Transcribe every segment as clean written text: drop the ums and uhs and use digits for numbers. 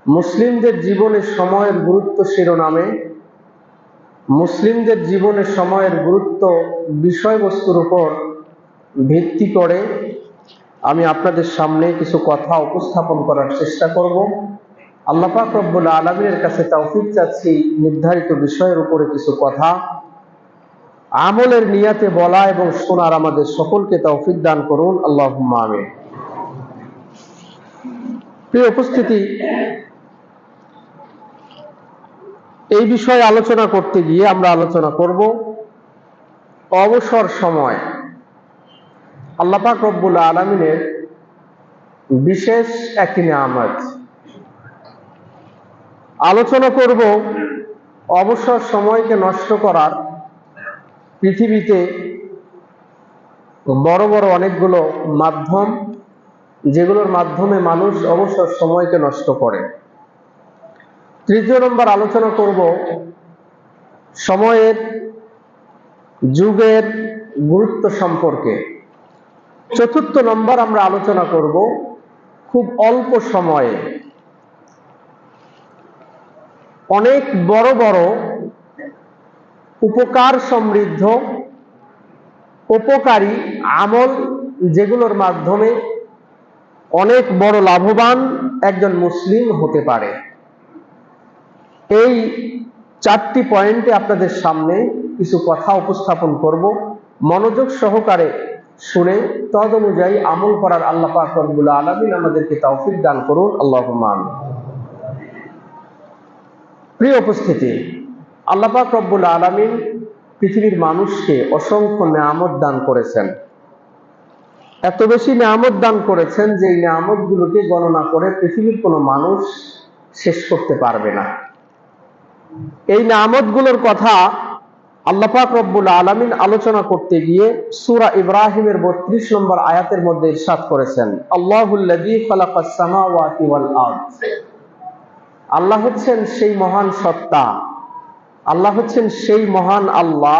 মুসলিমদের জীবনে সময়ের গুরুত্ব শিরোনামে মুসলিমদের জীবনে সময়ের গুরুত্ব বিষয়বস্তুর উপর ভিত্তি করে আমি আপনাদের সামনে কিছু কথা উপস্থাপন করার চেষ্টা করব। আল্লাহ পাক রব্বুল আলামিনের কাছে তৌফিক চাচ্ছি নির্ধারিত বিষয়ের উপরে কিছু কথা আমলের নিয়াতে বলা এবং শোনার আমাদের সকলকে তৌফিক দান করুন, আল্লাহুম্মা আমিন। প্রিয় উপস্থিতি, এই বিষয়ে আলোচনা করতে গিয়ে আমরা আলোচনা করব অবসর সময় আল্লাহ পাক রব্বুল আলামিনের বিশেষ একটি নিয়ামত। আলোচনা করব অবসর সময়কে নষ্ট করার পৃথিবীতে বড় বড় অনেকগুলো মাধ্যম, যেগুলোর মাধ্যমে মানুষ অবসর সময়কে নষ্ট করে। তৃতীয় নম্বর আলোচনা করব সময়ের যুগের গুরুত্ব সম্পর্কে। চতুর্থ নম্বর আমরা আলোচনা করব খুব অল্প সময়ে অনেক বড় বড় উপকার সমৃদ্ধ উপকারী আমল, যেগুলোর মাধ্যমে অনেক বড় লাভবান একজন মুসলিম হতে পারে। এই চারটি পয়েন্টে আপনাদের সামনে কিছু কথা উপস্থাপন করব। মনোযোগ সহকারে শুনে তদ অনুযায়ী আমল করার আল্লাহ পাক রব্বুল আলামিন আমাদেরকে তৌফিক দান করুন, আল্লাহুম্মা আমিন। প্রিয় উপস্থিতি, আল্লাহ পাক রব্বুল আলামিন পৃথিবীর মানুষকে অসংখ্য নিয়ামত দান করেছেন। এত বেশি নিয়ামত দান করেছেন যে এই নিয়ামতগুলোকে গণনা করে পৃথিবীর কোনো মানুষ শেষ করতে পারবে না। এই নিয়ামতগুলোর কথা আল্লাহ পাক রব্বুল আলামিন আলোচনা করতে গিয়ে সূরা ইব্রাহিমের 32 নম্বর আয়াতের মধ্যে ইরশাদ করেছেন, আল্লাহুল্লাযী খালাকাস সামাওয়াতি ওয়াল আরদ। আল্লাহ হচ্ছেন সেই মহান সত্তা, আল্লাহ হচ্ছেন সেই মহান আল্লাহ,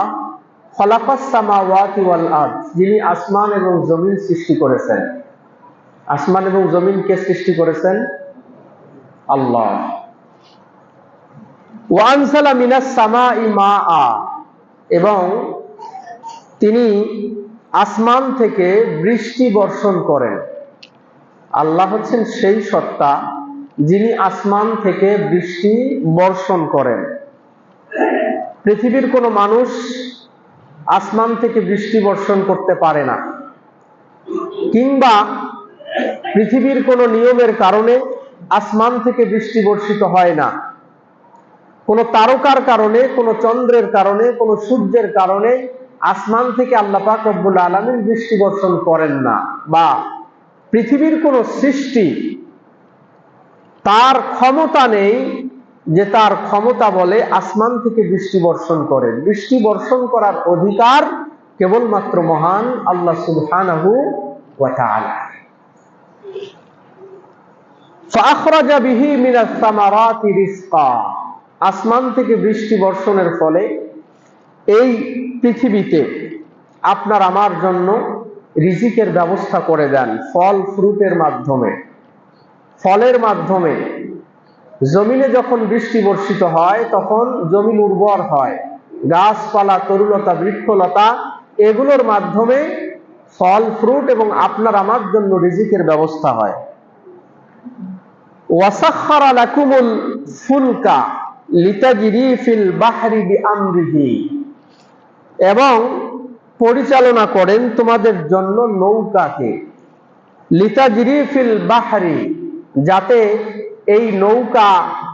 খালাকাস সামাওয়াতি ওয়াল আরদ, যিনি আসমান এবং জমিন সৃষ্টি করেছেন। আসমান এবং জমিন কে সৃষ্টি করেছেন? আল্লাহ। ওয়া আনজালা মিনাস সামাই মাআ, এবং তিনি আসমান থেকে বৃষ্টি বর্ষণ করেন। আল্লাহ হচ্ছেন সেই সত্তা যিনি আসমান থেকে বৃষ্টি বর্ষণ করেন। পৃথিবীর কোনো মানুষ আসমান থেকে বৃষ্টি বর্ষণ করতে পারে না, কিংবা পৃথিবীর কোনো নিয়মের কারণে আসমান থেকে বৃষ্টি বর্ষিত হয় না। কোন তারকার কারণে, কোন চন্দ্রের কারণে, কোন সূর্যের কারণে আসমান থেকে আল্লাহ পাক রব্বুল আলামিন বৃষ্টি বর্ষণ করেন না। বা পৃথিবীর কোন সৃষ্টি তার ক্ষমতা নেই যে তার ক্ষমতা বলে আসমান থেকে বৃষ্টি বর্ষণ করে। বৃষ্টি বর্ষণ করার অধিকার কেবলমাত্র মহান আল্লাহ সুবহানাহু ওয়া তাআলা। ফাআখরাজা বিহি মিনাস সামারাতি রিজকা, আসমান থেকে বৃষ্টি বর্ষণের ফলে এই পৃথিবীতে আপনার আমার জন্য রিজিকের ব্যবস্থা করে দেন। ফল ফ্রুটের মাধ্যমে, ফলের মাধ্যমে জমিনে যখন বৃষ্টি বর্ষিত হয় তখন জমিন উর্বর হয়, গাছপালা, তরুলতা, বৃক্ষলতা, এগুলোর মাধ্যমে ফল ফ্রুট এবং আপনার আমার জন্য রিজিকের ব্যবস্থা হয়। ওয়াসাখখারা লাকুমুল ফুলকা লিতাজরি ফিল বাহরি বিআমরিহি, এবং পরিচালনা করেন তোমাদের জন্য নৌকাকে। লিতাজরি ফিল বাহরি, যাতে এই নৌকা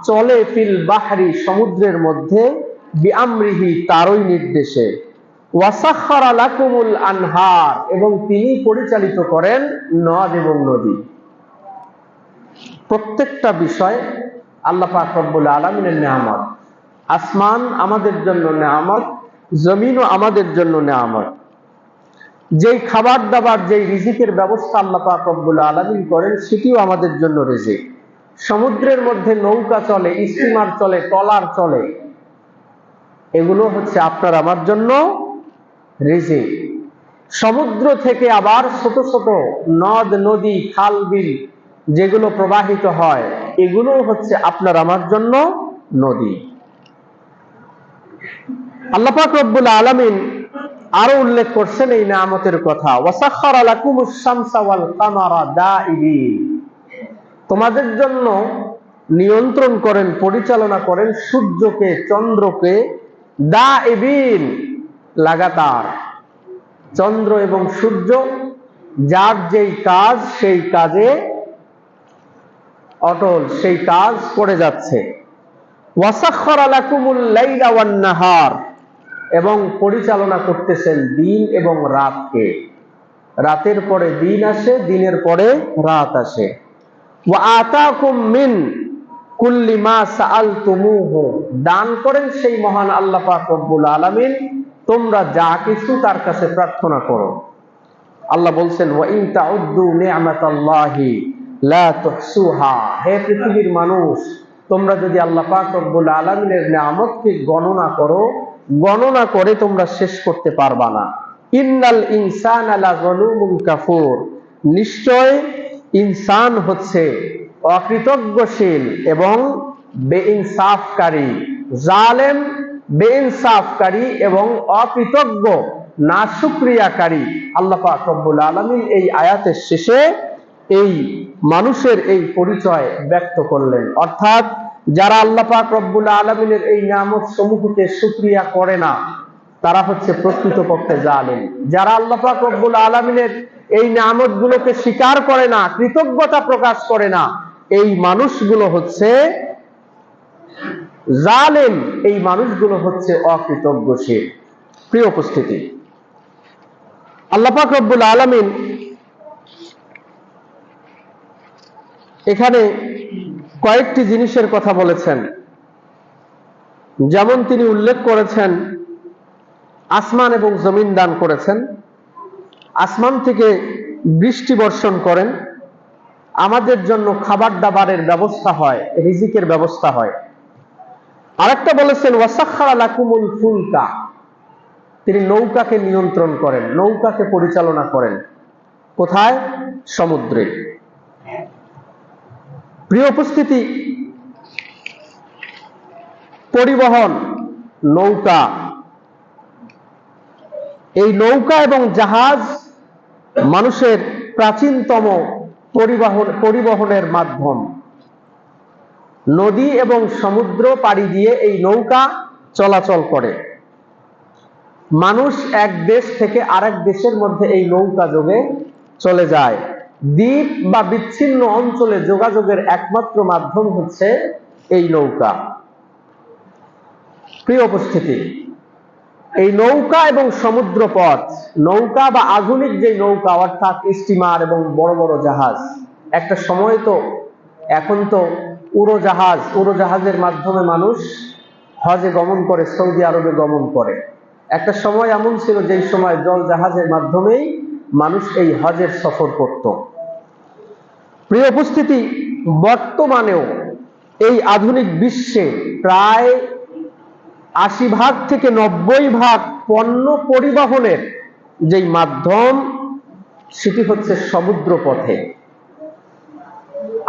চলে, ফিল বাহরি, সমুদ্রের মধ্যে, বিআমরিহি, তারই নির্দেশে। ওয়াসাখখারা লাকুমুল আনহার, এবং তিনি পরিচালিত করেন নদ এবং নদী। প্রত্যেকটা বিষয় আল্লাহ পাক রব্বুল আলামিনের নিয়ামত। আসমান আমাদের জন্য নিয়ামত, জমিনও আমাদের জন্য নিয়ামত। যেই খাবার দাবার, যেই রিজিকের ব্যবস্থা আল্লাহ পাক রব্বুল আলামিন করেন, সেটিও আমাদের জন্য রিজিক। সমুদ্রের মধ্যে নৌকা চলে, স্টিমার চলে, ট্রলার চলে, এগুলো হচ্ছে আপনার আমার জন্য রিজিক। সমুদ্র থেকে আবার ছোট ছোট নদ নদী, খাল বিল যেগুলো প্রবাহিত হয়, এগুলো হচ্ছে আপনার আমার জন্য নদী। আল্লাহ পাক রব্বুল আলামিন আরো উল্লেখ করছেন এই নিয়ামতের কথা, ওয়াসাখখারা লাকুমুশ শামসা ওয়াল কামারা দাইবিন, তোমাদের জন্য নিয়ন্ত্রণ করেন, পরিচালনা করেন সূর্যকে, চন্দ্রকে, দাইবিন, লাগাতার। চন্দ্র এবং সূর্য যার যেই কাজ সেই কাজে অটল, সেই কাজ করে যাচ্ছে। ওয়াসাখখারা লাকুমুল লাইলা ওয়ান নাহার, এবং পরিচালনা করতেছেন দিন এবং রাতকে। রাতের পরে দিন আসে, দিনের পরে রাত আসে। ওয়া আতাকুম মিন কুল্লি মা সাআলতুমুহু, দান করেন সেই মহান আল্লাহ পাক রব্বুল আলামিন তোমরা যা কিছু তার কাছে প্রার্থনা করো। আল্লাহ বলছেন ওয়া ইন তাউদ্দু নি'মাতাল্লাহি লা তুহসুহা, হে পৃথিবীর মানুষ, তোমরা যদি আল্লাহ পাক রব্বুল আলামিনের নিয়ামতকে গণনা করো, গণনা করে তোমরা শেষ করতে পারবা না। ইন্নাল ইনসানা লাযালুমুন কাফুর, নিশ্চয় ইনসান হচ্ছে অকৃতজ্ঞশীল এবং বেইনসাফকারী। জালেম, বেইনসাফকারী এবং অকৃতজ্ঞ, নাশুকরিয়াকারী। আল্লাহ পাক রব্বুল আলামিন এই আয়াতের শেষে এই মানুষের এই পরিচয় ব্যক্ত করলেন। অর্থাৎ যারা আল্লাহ পাক রব্বুল আলামিনের এই নিয়ামত সমূহকে শুকরিয়া করে না, তারা হচ্ছে প্রকৃতপক্ষে জালেম। যারা আল্লাহ পাক রব্বুল আলামিনের এই নিয়ামতগুলোকে স্বীকার করে না, কৃতজ্ঞতা প্রকাশ করে না, এই মানুষগুলো হচ্ছে জালেম, এই মানুষগুলো হচ্ছে অকৃতজ্ঞশীল। প্রিয় উপস্থিতি, আল্লাহ পাক রব্বুল আলামিন এখানে কয়েকটি জিনিসের কথা বলেছেন। যেমন তিনি উল্লেখ করেছেন আসমান এবং জমিন দান করেছেন, আসমান থেকে বৃষ্টি বর্ষণ করেন, আমাদের জন্য খাবার দাবারের ব্যবস্থা হয়, রিজিকের ব্যবস্থা হয়। আরেকটা বলেছেন ওয়াসাখখারা লাকুমুল ফুলকা, তিনি নৌকাকে নিয়ন্ত্রণ করেন, নৌকাকে পরিচালনা করেন। কোথায়? সমুদ্রে। প্রিয় উপস্থিতি, পরিবহন, নৌকা, এই নৌকা এবং জাহাজ মানুষের প্রাচীনতম পরিবহনের মাধ্যম। নদী এবং সমুদ্র পাড়ি দিয়ে এই নৌকা চলাচল করে। মানুষ এক দেশ থেকে আরেক দেশের মধ্যে এই নৌকা যোগে চলে যায়। দ্বীপ বা বিচ্ছিন্ন অঞ্চলে যোগাযোগের একমাত্র মাধ্যম হচ্ছে এই নৌকা। প্রিয় উপস্থিতি, এই নৌকা এবং সমুদ্র পথ, নৌকা বা আধুনিক যে নৌকা অর্থাৎ স্টিমার এবং বড় বড় জাহাজ, একটা সময় তো, এখন তো উড়োজাহাজের মাধ্যমে মানুষ হজে গমন করে, সৌদি আরবে গমন করে। একটা সময় এমন ছিল যেই সময় জল জাহাজের মাধ্যমেই মানুষ এই হজের সফর করত। প্রিয় উপস্থিতি, বর্তমানেও এই আধুনিক বিশ্বে প্রায় ৮০ থেকে ৯০% পণ্য পরিবহনের যেই মাধ্যম সেটি হচ্ছে সমুদ্র পথে।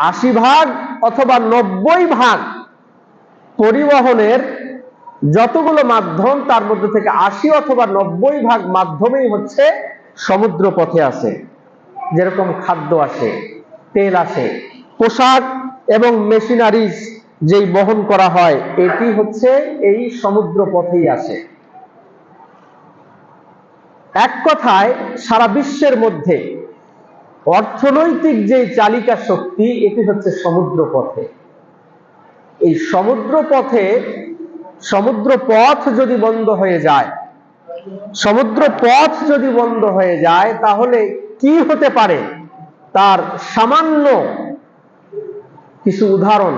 ৮০% অথবা ৯০% পরিবহনের যতগুলো মাধ্যম তার মধ্যে থেকে ৮০ অথবা ৯০% মাধ্যমেই হচ্ছে সমুদ্র পথে আছে। যেরকম খাদ্য আসে, তেল আসে, পোশাক এবং মেশিনারিজ যেই বহন করা হয়, এটি হচ্ছে এই সমুদ্র পথেই আসে। এক কথায় সারা বিশ্বের মধ্যে অর্থনৈতিক যে চালিকা শক্তি, এটি হচ্ছে সমুদ্র পথে। এই সমুদ্র পথ যদি বন্ধ হয়ে যায়, তাহলে কি হতে পারে তার সামান্য কিছু উদাহরণ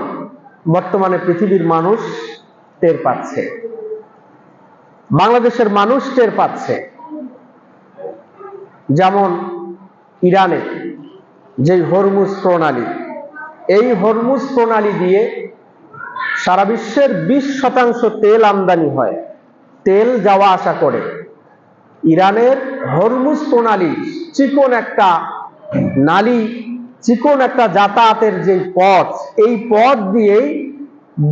বর্তমানে পৃথিবীর মানুষ টের পাচ্ছে, বাংলাদেশের মানুষ টের পাচ্ছে। যেমন ইরানে যে হরমুজ প্রণালী, এই হরমুজ প্রণালী দিয়ে সারা বিশ্বের 20% তেল আমদানি হয়, তেল যাওয়া আসা করে। ইরানের হরমুজ প্রণালী চিকন একটা নালী চিকন একটা যাতায়াতের যে পথ, এই পথ দিয়েই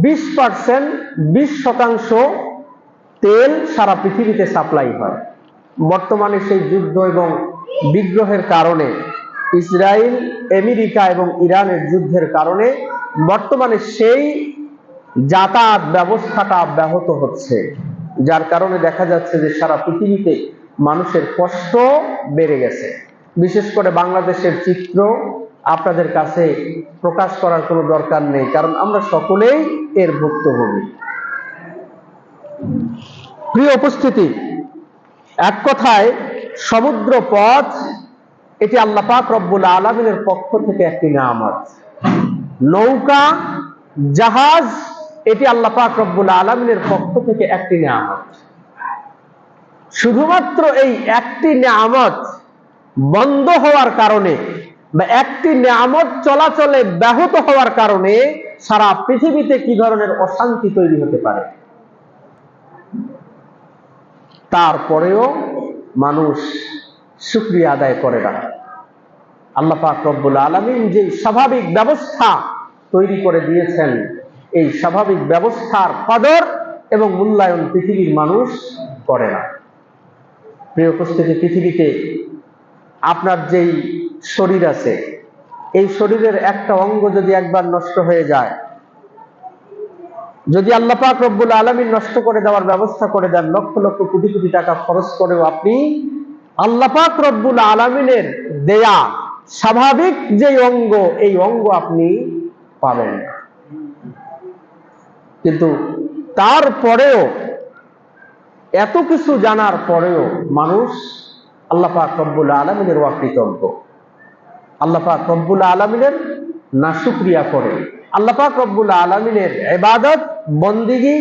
20% তেল সারা পৃথিবীতে সাপ্লাই হয়। বর্তমানে সেই যুদ্ধ এবং বিগ্রহের কারণে, ইসরায়েল, আমেরিকা এবং ইরানের যুদ্ধের কারণে বর্তমানে সেই যাতায়াত ব্যবস্থাটা ব্যাহত হচ্ছে, যার কারণে দেখা যাচ্ছে যে সারা পৃথিবীতে মানুষের কষ্ট বেড়ে গেছে। বিশেষ করে বাংলাদেশের চিত্র আপনাদের কাছে প্রকাশ করার কোনো দরকার নেই, কারণ আমরা সকলেই এর ভুক্তভোগী। প্রিয় উপস্থিতি, এক কথায় সমুদ্র পথ এটি আল্লাহ পাক রব্বুল আলামিনের পক্ষ থেকে একটি নিয়ামত। নৌকা, জাহাজ এটি আল্লাহ পাক রব্বুল আলামিনের পক্ষ থেকে একটি নিয়ামত। শুধুমাত্র এই একটি নিয়ামত বন্ধ হওয়ার কারণে বা একটি নিয়ামত চলাচলে ব্যাহত হওয়ার কারণে সারা পৃথিবীতে কি ধরনের অশান্তি তৈরি হতে পারে। তারপরেও মানুষ শুকরিয়া আদায় করে না। আল্লাহ পাক রব্বুল আলামিন যে স্বাভাবিক ব্যবস্থা তৈরি করে দিয়েছেন, এই স্বাভাবিক ব্যবস্থার কদর এবং মূল্যায়ন পৃথিবীর মানুষ করে না। প্রিয় উপস্থিতি, পৃথিবীতে আপনার যেই শরীর আছে, এই শরীরের একটা অঙ্গ যদি একবার নষ্ট হয়ে যায়, যদি আল্লাহ পাক রব্বুল আলামিন নষ্ট করে দেওয়ার ব্যবস্থা করে দেন, লক্ষ লক্ষ কোটি কোটি টাকা খরচ করেও আপনি আল্লাহ পাক রব্বুল আলামিনের দেয়া স্বাভাবিক যে অঙ্গ, এই অঙ্গ আপনি পাবেন না। কিন্তু তারপরেও, এত কিছু জানার পরেও মানুষ আল্লাহ পাক রব্বুল আলামিনের অকৃতজ্ঞ, আল্লাহ পাক রব্বুল আলামিনের নাশুকরিয়া করে, আল্লাহ পাক রব্বুল আলামিনের ইবাদত, বন্দিগি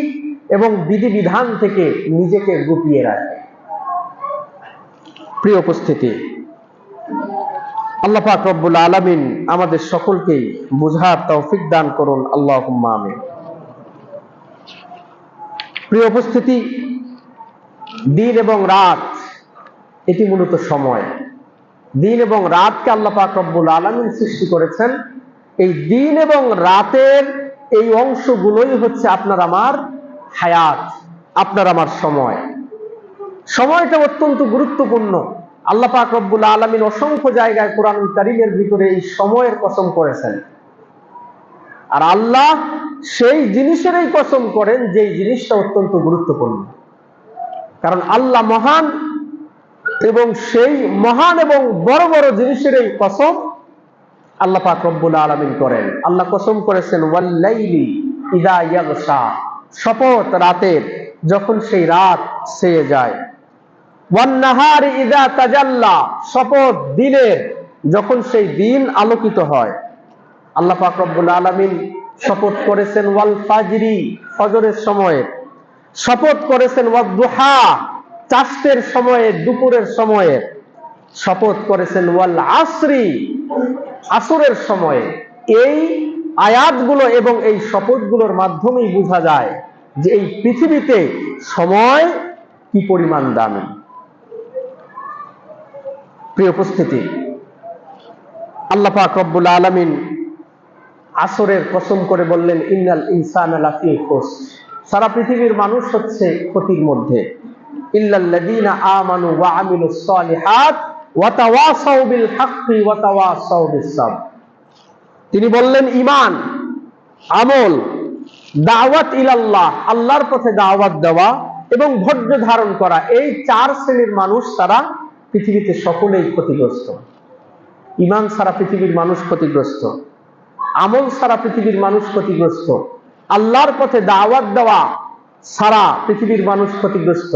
এবং বিধিবিধান থেকে নিজেকে গুটিয়ে রাখে। প্রিয় উপস্থিতি, আল্লাহ পাক রব্বুল আলামিন আমাদের সকলকেই বুঝার তৌফিক দান করুন, আল্লাহুম্মা আমিন। প্রিয় উপস্থিতি, দিন এবং রাত এটি মূলত সময়। দিন এবং রাতকে আল্লাহ পাক রব্বুল আলামিন সৃষ্টি করেছেন। এই দিন এবং রাতের এই অংশগুলোই হচ্ছে আপনার আমার হায়াত, আপনার আমার সময়। সময়টা অত্যন্ত গুরুত্বপূর্ণ। আল্লাহ পাক রব্বুল আলামিন অসংখ্য জায়গায় কোরআনুল কারীমের ভিতরে এই সময়ের কসম করেছেন। আর আল্লাহ সেই জিনিসেরই কসম করেন যেই জিনিসটা অত্যন্ত গুরুত্বপূর্ণ, কারণ আল্লাহ মহান, এবং সেই মহান এবং বড় বড় জিনিসের এই কসম আল্লাহ পাক রব্বুল আলামিন করেন। আল্লাহ কসম করেছেন ওয়াল্লাইলি ইযা ইয়াগশা, শপথ রাতের যখন সেই রাত ছেয়ে যায়, ওয়ান নাহারি ইযা তাজাল্লা, শপথ দিনের যখন সেই দিন আলোকিত হয়। আল্লাহ পাক রব্বুল আলামিন শপথ করেছেন ওয়াল ফাজরি, ফজরের সময়ে, শপথ করেছেন ওয়াদ-দুহা, চাষের সময়ে, দুপুরের সময়ে, শপথ করেছেন ওয়াল আসরি, আসরের সময়ে। এই আয়াতগুলো এবং এই শপথগুলোর মাধ্যমেই বোঝা যায় যে এই পৃথিবীতে সময় কি পরিমাণ দামি। প্রিয় উপস্থিতি, আল্লাহ পাক রব্বুল আলামিন আসরের কসম করে বললেন ইন্নাল ইনসানা লাফি খুসর, সারা পৃথিবীর মানুষ হচ্ছে ক্ষতির মধ্যে। ইল্লাল্লাযীনা আমানু ওয়া আমিলুস সালিহাত ওয়া তাওয়াসাউ বিল হাক্কি ওয়া তাওয়াসাউ বিস সাবর। তিনি বললেন ঈমান, আমল, দাওয়াত ইলাল্লাহ, আল্লাহর পথে দাওয়াত দেওয়া এবং ধৈর্য ধারণ করা, এই চার শ্রেণীর মানুষ তারা পৃথিবীতে সকলেই ক্ষতিগ্রস্ত। ঈমান সারা পৃথিবীর মানুষ ক্ষতিগ্রস্ত, আমল সারা পৃথিবীর মানুষ ক্ষতিগ্রস্ত, আল্লাহর পথে দাওয়াত দেওয়া সারা পৃথিবীর মানুষ ক্ষতিগ্রস্ত,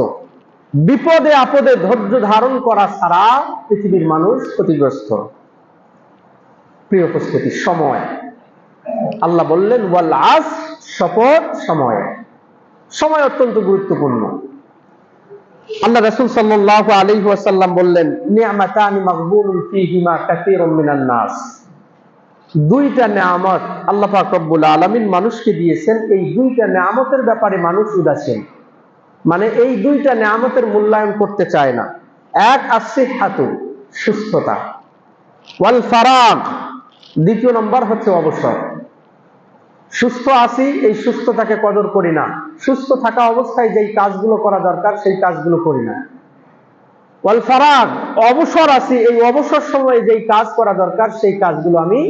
বিপদে আপদে ধৈর্য ধারণ করা সারা পৃথিবীর মানুষ ক্ষতিগ্রস্ত। প্রিয় উপস্থিতি, সময়, আল্লাহ বললেন ওয়াল আসর, শপথ সময়। সময় অত্যন্ত গুরুত্বপূর্ণ। আল্লাহ রাসূল সাল্লাল্লাহু আলাইহি ওয়াসাল্লাম বললেন নি'মাতানি মাগবুনুন ফীহিমা কাসীরুম মিনান নাস, দুইটা নিয়ামত আল্লাহ পাক রব্বুল আলামিন মানুষকে দিয়েছেন, এই দুইটা নিয়ামতের ব্যাপারে মানুষ উদাসীন, মানে এই দুইটা নিয়ামতের মূল্যায়ন করতে চায় না। এক, আসিহাতু, সুস্থতা, ওয়াল ফারাগ, দ্বিতীয় নম্বর হচ্ছে অবসর। সুস্থ আছি, এই সুস্থতাকে কদর করি না। সুস্থ থাকা অবস্থায় যেই কাজগুলো করা দরকার সেই কাজগুলো করি না। ওয়াল ফারাগ, অবসর আছি, এই অবসর সময়ে যেই কাজ করা দরকার সেই কাজগুলো আমি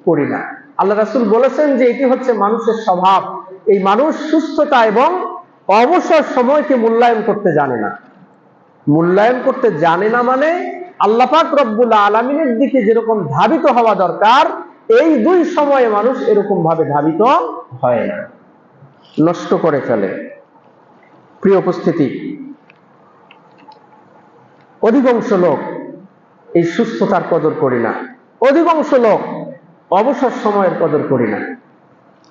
করি না। আল্লাহ রাসূল বলেছেন যে এটি হচ্ছে মানুষের স্বভাব। এই মানুষ সুস্থতা এবং অবসর সময়কে মূল্যায়ন করতে জানে না। মূল্যায়ন করতে জানে না মানে আল্লাহ পাক রব্বুল আলামিনের দিকে যেরকম ধাবিত হওয়া দরকার, এই দুই সময়ে মানুষ এরকম ভাবে ধাবিত হয় না, নষ্ট করে ফেলে। প্রিয় উপস্থিতি, অধিকাংশ লোক এই সুস্থতার কদর করি না, অধিকাংশ লোক অবসর সময়ের কদর করি না।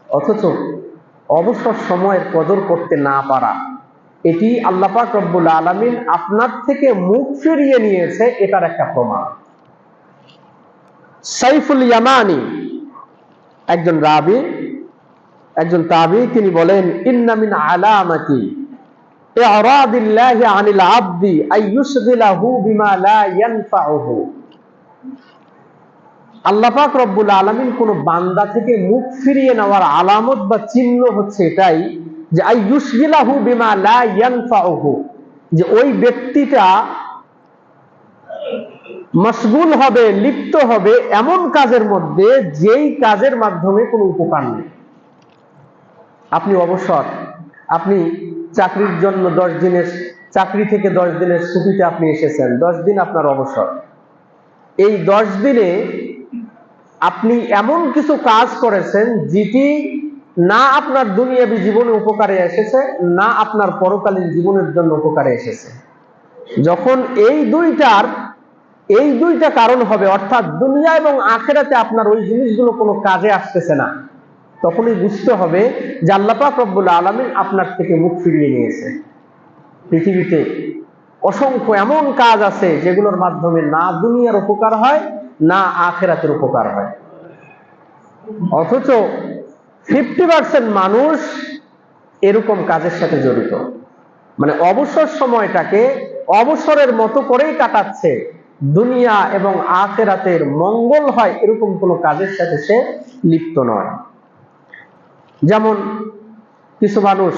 অথচ অবসর সময়ের কদর করতে না পারা, এটি আল্লাহ পাক রব্বুল আলামিন আপনার থেকে মুখ ফিরিয়ে নিয়েছে, এটার একটা প্রমাণ। সাইফুল ইয়ামানি একজন রাবী, একজন তাবী, তিনি বলেন, ইন্না মিন আলামাতি ইরাদিল্লাহি আনিল আবদি আইয়ুশগিলাহু বিমা লা ইয়ানফাউহু। আল্লাহ পাক রব্বুল আলামিন কোন বান্দা থেকে মুখ ফিরিয়ে নেওয়ার আলামত বা চিহ্ন হচ্ছে এটাই যে আইয়ুশগিলাহু বিমা লা ইয়ানফাউহু, যে ওই ব্যক্তিটা মশগুল হবে, লিপ্ত হবে এমন কাজের মধ্যে যেই কাজের মাধ্যমে কোনো উপকার নেই। আপনি অবসর, আপনি চাকরির জন্য 10 দিনের চাকরি থেকে 10 দিনের ছুটিতে আপনি এসেছেন, 10 দিন আপনার অবসর। এই 10 দিনে আপনি এমন কিছু কাজ করেছেন যেটি না আপনার দুনিয়াবী জীবনে উপকারে এসেছে, না আপনার পরকালীন জীবনের জন্য উপকারে এসেছে। যখন এই দুইটা কারণ হবে, অর্থাৎ দুনিয়া এবং আখিরাতে আপনার ওই জিনিসগুলো কোনো কাজে আসতেছে না, তখনই বুঝতে হবে যে আল্লাহ পাক রব্বুল আলামিন আপনার থেকে মুখ ফিরিয়ে নিয়েছে। পৃথিবীতে অসংখ্য এমন কাজ আছে যেগুলোর মাধ্যমে না দুনিয়ার উপকার হয়, না আখিরাতের উপকার হয়। অথচ 50% মানুষ এরকম কাজের সাথে জড়িত, মানে অবসর সময়টাকে অবসরের মতো করেই কাটাচ্ছে, দুনিয়া এবং আখিরাতের মঙ্গল হয় এরকম কোনো কাজের সাথে সে লিপ্ত নয়। যেমন কিছু মানুষ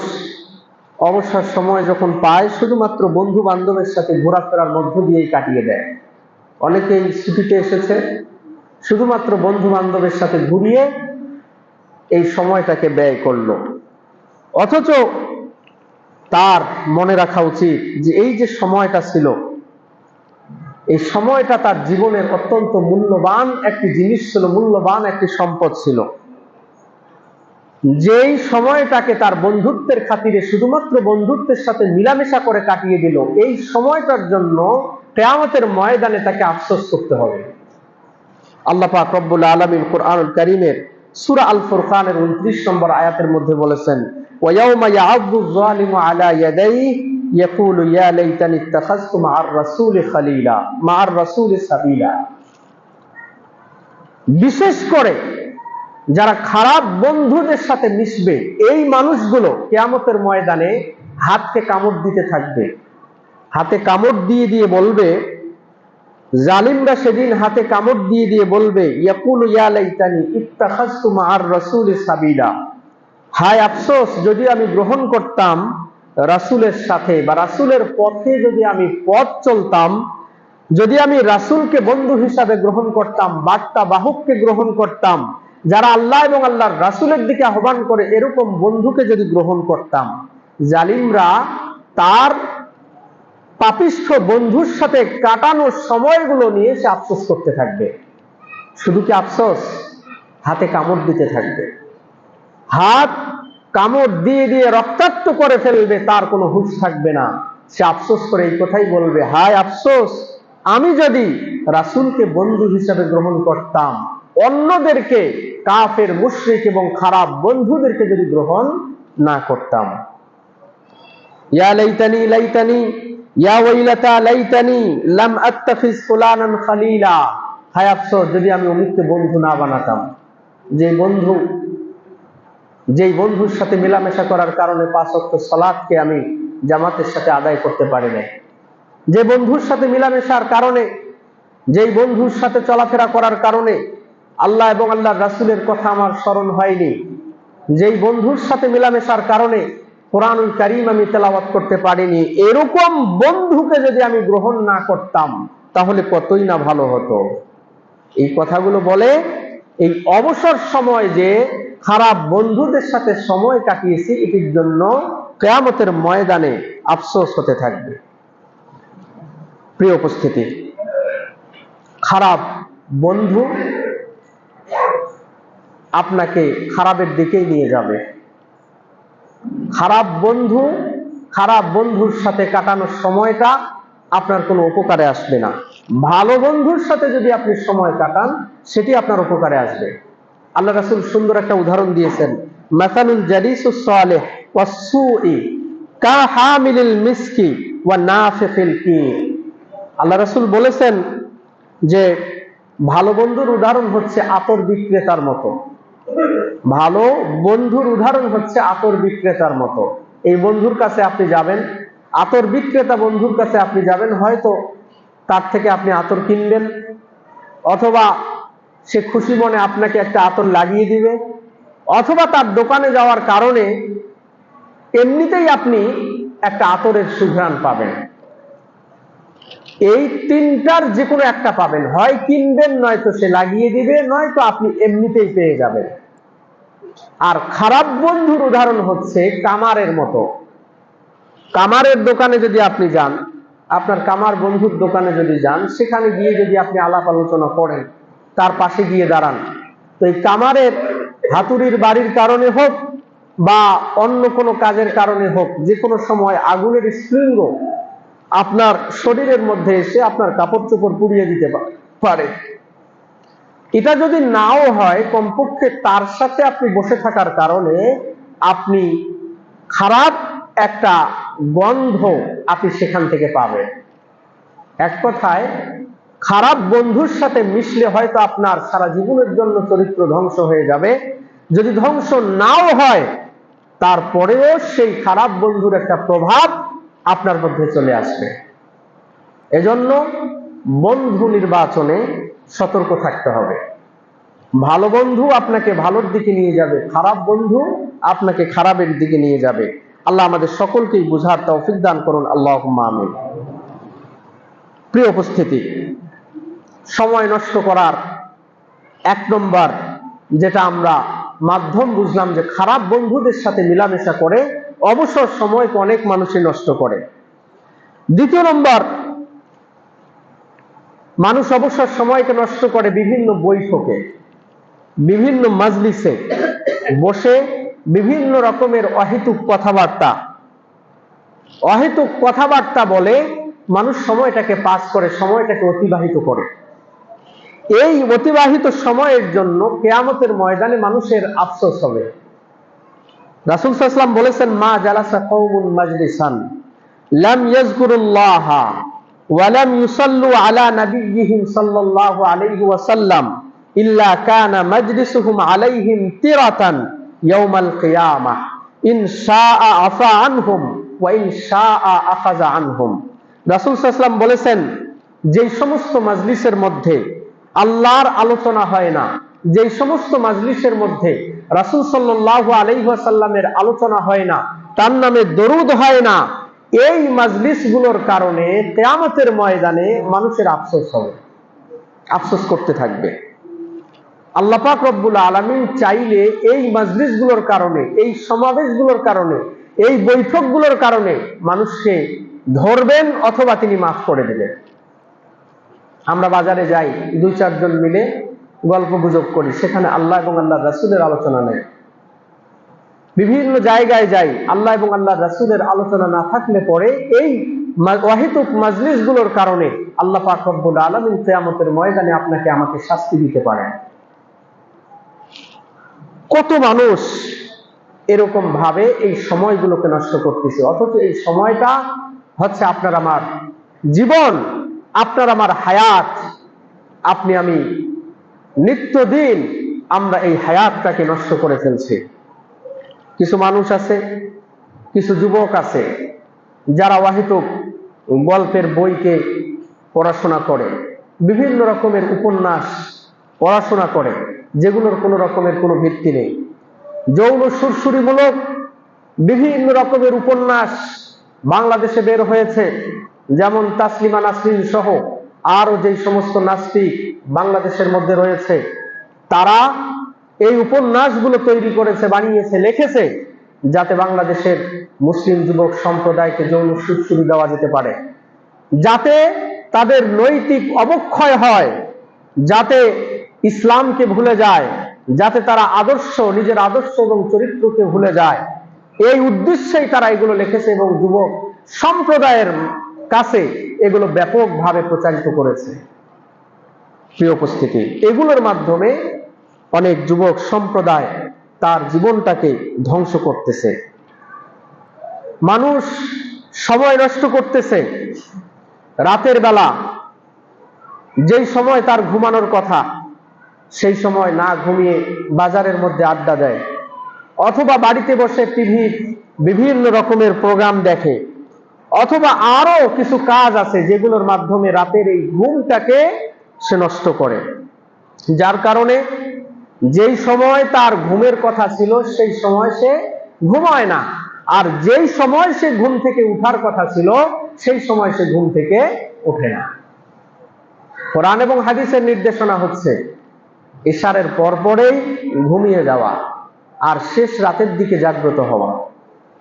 অবসর সময় যখন পায় শুধুমাত্র বন্ধু বান্ধবের সাথে ঘোরাফেরার মধ্য দিয়েই কাটিয়ে দেয়। অনেকেই ছুটিতে এসেছে, শুধুমাত্র বন্ধু বান্ধবের সাথে ঘুরিয়ে এই সময়টাকে ব্যয় করলো। অথচ তার মনে রাখা উচিত যে এই যে সময়টা ছিল, এই সময়টা তার জীবনের অত্যন্ত মূল্যবান একটি জিনিস ছিল, মূল্যবান একটি সম্পদ ছিল। যেই সময়টাকে তার বন্ধুত্বের খাতিরে শুধুমাত্র বন্ধুত্বের সাথে মিলামেশা করে কাটিয়ে দিল, এই সময়টার জন্য কিয়ামতের ময়দানে তাকে আফসোস করতে হবে। আল্লাহ পাক রব্বুল আলামিন কুরআনুল কারীমের সূরা আল ফুরকানের 29 নম্বর আয়াতের মধ্যে বলেছেন, ওয়ায়াউমা ইয়া'আযযুয যালিমু আলা ইয়াদাইহি ইয়াকুলু ইয়া লাইতানি ইত্তাখাযতু মা'আর রাসূলি খালিলা মা'আর রাসূলি সাবিলা। বিশেষ করে যারা খারাপ বন্ধুদের সাথে মিশবে, এই মানুষগুলো কিয়ামতের ময়দানে হাতকে কামড় দিতে থাকবে, হাতে কামড় দিয়ে দিয়ে বলবে, জালিমরা সেদিন হাতে কামড় দিয়ে দিয়ে বলবে, ইয়াকুলু ইয়া লাইতানি ইত্তাখাযতু মা'আর রাসূলি সাবিলা, হায় আফসোস যদি আমি গ্রহণ করতাম রাসূলের সাথে বা রাসূলের পথে যদি আমি পথ চলতাম, যদি আমি রাসূলকে বন্ধু হিসাবে গ্রহণ করতাম, বার্তা বাহককে গ্রহণ করতাম, যারা আল্লাহ এবং আল্লাহর রাসূলের দিকে আহ্বান করে এরকম বন্ধুকে যদি গ্রহণ করতাম, জালিমরা তার পাপিষ্ঠ বন্ধুর সাথে কাটানো সময়গুলো নিয়ে সে আফসোস করতে থাকবে। শুধু কি আফসোস, হাতে কামড় দিতে থাকবে, হাত কামড় দিয়ে দিয়ে রক্তাক্ত করে ফেলবে, তার কোনো হুঁশ থাকবে না। সে আফসোস করে এই কথাই বলবে, হায় আফসোস আমি যদি রাসূলকে বন্ধু হিসাবে গ্রহণ করতাম, অন্যদেরকে কাফের মুশরিক এবং খারাপ বন্ধুদেরকে যদি গ্রহণ না করতাম। ইয়া লাইতানি লাইতানি ইয়া ওয়াইলাতা লাইতানি লাম আত্তাখিজ ফুলানান খালিলা, হায় আফসোস যদি আমি অমুককে বন্ধু না বানাতাম। যেই বন্ধুর সাথে মেলামেশা করার কারণে 5 ওয়াক্ত সালাতকে আমি জামাতের সাথে আদায় করতে পারি নাই, যে বন্ধুর সাথে মেলামেশার কারণে, যেই বন্ধুর সাথে চলাফেরা করার কারণে আল্লাহ এবং আল্লাহর রাসূলের কথা আমার স্মরণ হয়নি, যেই বন্ধুর সাথে মেলামেশার কারণে কোরআনুল কারীম আমি তেলাওয়াত করতে পারিনি, এরকম বন্ধুকে যদি আমি গ্রহণ না করতাম তাহলে কতই না ভালো হতো। এই কথাগুলো বলে এই অবসর সময় যে খারাপ বন্ধুদের সাথে সময় কাটিয়েছি, এটির জন্য কিয়ামতের ময়দানে আফসোস হতে থাকবে। প্রিয় উপস্থিতি, খারাপ বন্ধু আপনাকে খারাপের দিকেই নিয়ে যাবে। খারাপ বন্ধুর সাথে কাটানোর সময়টা আপনার কোনো উপকারে আসবে না। ভালো বন্ধুর সাথে যদি আপনি সময় কাটান, সেটি আপনার উপকারে আসবে। আল্লাহ রাসূল সুন্দর একটা উদাহরণ দিয়েছেন, মাসালুল জালিসুস সালিহ ওয়াস-সুই কাহামিলিল মিসকি ওয়া নাফিখিল কির। আল্লাহ রাসূল বলেছেন যে ভালো বন্ধুর উদাহরণ হচ্ছে আতর বিক্রেতার মতো। ভালো বন্ধুর উদাহরণ হচ্ছে আতর বিক্রেতার মতো। এই বন্ধুর কাছে আপনি যাবেন, আতর বিক্রেতা বন্ধুর কাছে আপনি যাবেন, হয়তো তার থেকে আপনি আতর কিনবেন, অথবা সে খুশি মনে আপনাকে একটা আতর লাগিয়ে দিবে, অথবা তার দোকানে যাওয়ার কারণে এমনিতেই আপনি একটা আতরের সুঘ্রাণ পাবেন। এই তিনটার যে কোনো একটা পাবেন, হয় কিনবেন, নয়তো সে লাগিয়ে দিবে, নয়তো আপনি এমনিতেই পেয়ে যাবেন। আর খারাপ বন্ধুর উদাহরণ হচ্ছে কামারের মতো। কামারের দোকানে যদি আপনি যান, আপনার কামার বন্ধুর দোকানে যদি যান, সেখানে গিয়ে যদি আপনি আলাপ আলোচনা করেন, তার পাশে গিয়ে দাঁড়ান, তো এই কামারের হাতুড়ির বাড়ির কারণে হোক বা অন্য কোনো কাজের কারণে হোক, যে কোনো সময় আগুনের স্ফুলিঙ্গ আপনার শরীরের মধ্যে এসে আপনার কাপড় চোপড় পুড়িয়ে দিতে পারে। এটা যদি নাও হয়, কমপক্ষে তার সাথে আপনি বসে থাকার কারণে আপনি খারাপ একটা গন্ধ আপনি সেখান থেকে পাবেন। এক কথায়, খারাপ বন্ধুর সাথে মিশলে হয়তো আপনার সারা জীবনের জন্য চরিত্র ধ্বংস হয়ে যাবে। যদি ধ্বংস নাও হয়, তারপরেও সেই খারাপ বন্ধুর একটা প্রভাব আপনার মধ্যে চলে আসবে। এজন্য বন্ধু নির্বাচনে সতর্ক থাকতে হবে। ভালো বন্ধু আপনাকে ভালোর দিকে নিয়ে যাবে, খারাপ বন্ধু আপনাকে খারাপের দিকে নিয়ে যাবে। আল্লাহ আমাদের সকলকেই বুঝার তৌফিক দান করুন, আল্লাহুম্মা আমিন। প্রিয় উপস্থিতি, সময় নষ্ট করার এক নম্বর যেটা আমরা মাধ্যম বুঝলাম, যে খারাপ বন্ধুদের সাথে মেলামেশা করে অবসর সময়কে অনেক মানুষই নষ্ট করে। দ্বিতীয় নম্বর, মানুষ অবসর সময়কে নষ্ট করে বিভিন্ন বৈঠকে, বিভিন্ন মাজলিসে বসে বিভিন্ন রকমের অহেতুক কথাবার্তা বলে মানুষ সময়টাকে পাস করে, সময়টাকে অতিবাহিত করে। এই অতিবাহিত সময়ের জন্য কিয়ামতের ময়দানে মানুষের আফসোস হবে। রাসূল সাল্লাল্লাহু আলাইহি ওয়াসাল্লাম বলেছেন, মা জালাসা কওমুন মাজলিসান লাম ইয়াযকুরুল্লাহা ওয়া লাম ইউসাল্লু আলা নাবিয়্যিহিম সাল্লাল্লাহু আলাইহি ওয়াসাল্লাম ইল্লা কানা মাজলিসুহুম আলাইহিম তিরাতান ইয়াউমাল কিয়ামাহ ইন শাআ আফা আনহুম ওয়া ইন শাআ আখাযা আনহুম। রাসূল সাল্লাল্লাহু আলাইহি ওয়াসাল্লাম বলেছেন, যেই সমস্ত মাজলিসের মধ্যে আল্লাহর আলোচনা হয় না, যেই সমস্ত মাজলিসের মধ্যে রাসূল সাল্লাল্লাহু আলাইহি ওয়াসাল্লামের আলোচনা হয় না, তার নামে দরুদ হয় না, এই মাজলিসগুলোর কারণে কিয়ামতের ময়দানে মানুষের আফসোস হবে, আফসোস করতে থাকবে। আল্লাহ পাক রব্বুল আলামিন চাইলে এই মাজলিসগুলোর কারণে, এই সমাবেশগুলোর কারণে, এই বৈঠকগুলোর কারণে মানুষকে ধরবেন অথবা তিনি মাফ করে দিবেন। আমরা বাজারে যাই, 2-4 জন মিলে গল্প গুজব করি, সেখানে আল্লাহ এবং আল্লাহর রাসূলের আলোচনা নেই। বিভিন্ন জায়গায় যাই, আল্লাহ এবং আল্লাহর রাসূলের আলোচনা না থাকলে পরে এই অহেতুক মাজলিসগুলোর কারণে আল্লাহ পাক রব্বুল আলামিন কিয়ামতের ময়দানে আপনাকে আমাকে শাস্তি দিতে পারেন। কত মানুষ এরকম ভাবে এই সময়গুলোকে নষ্ট করতেছে, অথচ এই সময়টা হচ্ছে আপনার আমার জীবন, আপনার আমার হায়াত। আপনি আমি নিত্যদিন আমরা এই হায়াতটাকে নষ্ট করে ফেলছি। কিছু মানুষ আছে, কিছু যুবক আছে, যারা অহেতুক গল্পের বইকে পড়াশোনা করে, বিভিন্ন রকমের উপন্যাস পড়াশোনা করে, যেগুলোর কোনো রকমের কোনো ভিত্তি নেই। যৌন সুরসুরিমূলক বিভিন্ন রকমের উপন্যাস বাংলাদেশে বের হয়েছে, যেমন তাসলিমা নাসরিন সহ আরো যে সমস্ত নাস্তিক বাংলাদেশের মধ্যে রয়েছে, তারা এই উপন্যাসগুলো তৈরি করেছে, বানিয়েছে, লিখেছে, যাতে বাংলাদেশের মুসলিম যুবক সম্প্রদায়কে যৌন সুরসুরি দেওয়া যেতে পারে, যাতে তাদের নৈতিক অবক্ষয় হয়, যাতে ইসলামকে ভুলে যায়, যাতে তারা নিজের আদর্শ এবং চরিত্রকে ভুলে যায়। এই উদ্দেশ্যেই তারা এগুলো লিখেছে এবং যুবক সম্প্রদায়ের কাছে এগুলো ব্যাপকভাবে প্রচারিত করেছে। প্রিয় উপস্থিতি, এগুলোর মাধ্যমে অনেক যুবক সম্প্রদায় তার জীবনটাকে ধ্বংস করতেছে। মানুষ সময় নষ্ট করতেছে। রাতের বেলা যেই সময় তার ঘুমানোর কথা, সেই সময় না ঘুমিয়ে বাজারের মধ্যে আড্ডা দেয়, অথবা বাড়িতে বসে টিভির বিভিন্ন রকমের প্রোগ্রাম দেখে, অথবা আরো কিছু কাজ আছে যেগুলোর মাধ্যমে রাতের এই ঘুমটাকে সে নষ্ট করে। যার কারণে যেই সময় তার ঘুমের কথা ছিল সেই সময় সে ঘুমায় না, আর যেই সময় সে ঘুম থেকে উঠার কথা ছিল সেই সময় সে ঘুম থেকে ওঠে না। কোরআন এবং হাদিসের নির্দেশনা হচ্ছে ইশারের পরপরেই ঘুমিয়ে যাওয়া আর শেষ রাতের দিকে জাগ্রত হওয়া।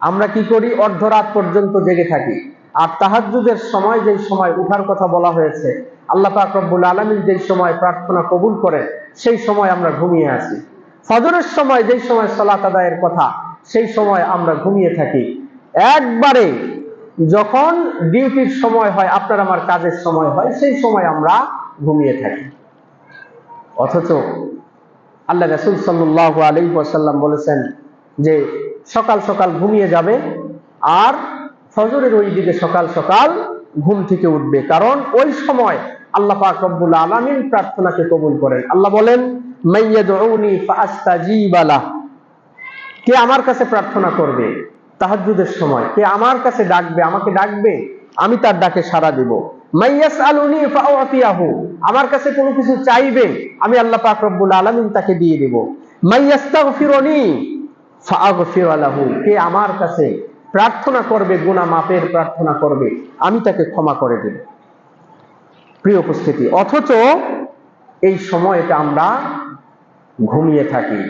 আমরা কি করি? অর্ধরাত পর্যন্ত জেগে থাকি। আর তাহাজ্জুদের সময় যেই সময় উঠার কথা বলা হয়েছে, আল্লাহ পাক রব্বুল আলামিন যেই সময় প্রার্থনা কবুল করেন, সেই সময় আমরা ঘুমিয়ে আছি। ফজরের সময় যেই সময় সালাত আদায়ের কথা, সেই সময় আমরা ঘুমিয়ে থাকি। একবারে যখন ডিউটির সময় হয়, আপনার আমার কাজের সময় হয়, সেই সময় আমরা ঘুমিয়ে থাকি। অথচ আল্লাহ রাসূল সাল্লাল্লাহু আলাইহি ওয়াসাল্লাম বলেছেন যে সকাল সকাল ঘুমিয়ে যাবে আর ফজরের ওই দিকে সকাল সকাল ঘুম থেকে উঠবে, কারণ ওই সময় আল্লাহ পাক রব্বুল আলামিন প্রার্থনাকে কবুল করেন। আল্লাহ বলেন, মাইয়াদউনি ফাআস্তাজিবা লাহ, কে আমার কাছে প্রার্থনা করবে তাহাজ্জুদের সময়, কে আমার কাছে ডাকবে, আমাকে ডাকবে, আমি তার ডাকে সাড়া দিব। মাইয়াসআলুনি ফাউতিয়াহু, আমার কাছে কোনো কিছু চাইবে, আমি আল্লাহ পাক রব্বুল আলামিন তাকে দিয়ে দেব। মাইয়াস্তাগফিরুনি ফাআগফির লাহু, কে আমার কাছে প্রার্থনা করবে, গুনাহ মাফের প্রার্থনা করবে, আমি তাকে ক্ষমা করে দেব। প্রিয় উপস্থিতি, অথচ এই সময়টা আমরা ঘুমিয়ে থাকি।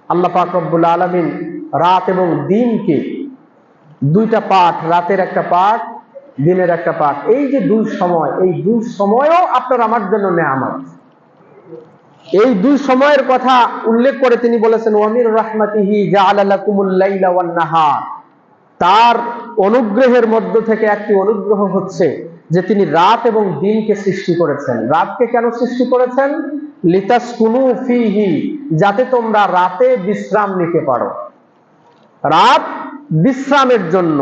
আল্লাহ পাক রব্বুল আলামিন রাত এবং দিনকে দুইটা পাঠ, রাতের একটা পাঠ, দিনের একটা পাঠ, এই যে দুই সময়, এই দুই সময়ও আপনার আমার জন্য নেয়ামত। এই দুই সময়ের কথা উল্লেখ করে তিনি বলেছেন, ওয়ামির রাহমাতিহি জাআলা লাকুমুল লাইলা ওয়ান নাহার, তার অনুগ্রহের মধ্য থেকে একটি অনুগ্রহ হচ্ছে যে তিনি রাত এবং দিনকে সৃষ্টি করেছেন। রাতকে কেন সৃষ্টি করেছেন? লিতাসকুনু ফিহি, যাতে তোমরা রাতে বিশ্রাম নিতে পারো, রাত বিশ্রামের জন্য।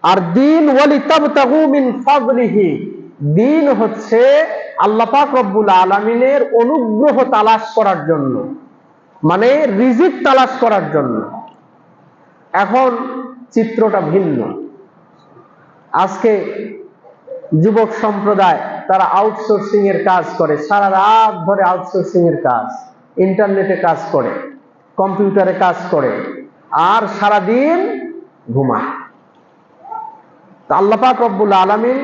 আর দিন ওয়ালিতাবতাগু মিন ফাদলিহি, দিন হচ্ছে আল্লাহ পাক রব্বুল আলামিনের অনুগ্রহ তালাশ করার জন্য, মানে রিজিক তালাশ করার জন্য। এখন চিত্রটা ভিন্ন। আজকে যুবক সম্প্রদায় তারা আউটসোর্সিং এর কাজ করে, সারা রাত ধরে আউটসোর্সিং এর কাজ, ইন্টারনেটে কাজ করে, কম্পিউটারে কাজ করে, আর সারাদিন ঘুমায়। আল্লাহ পাক রব্বুল আলামিন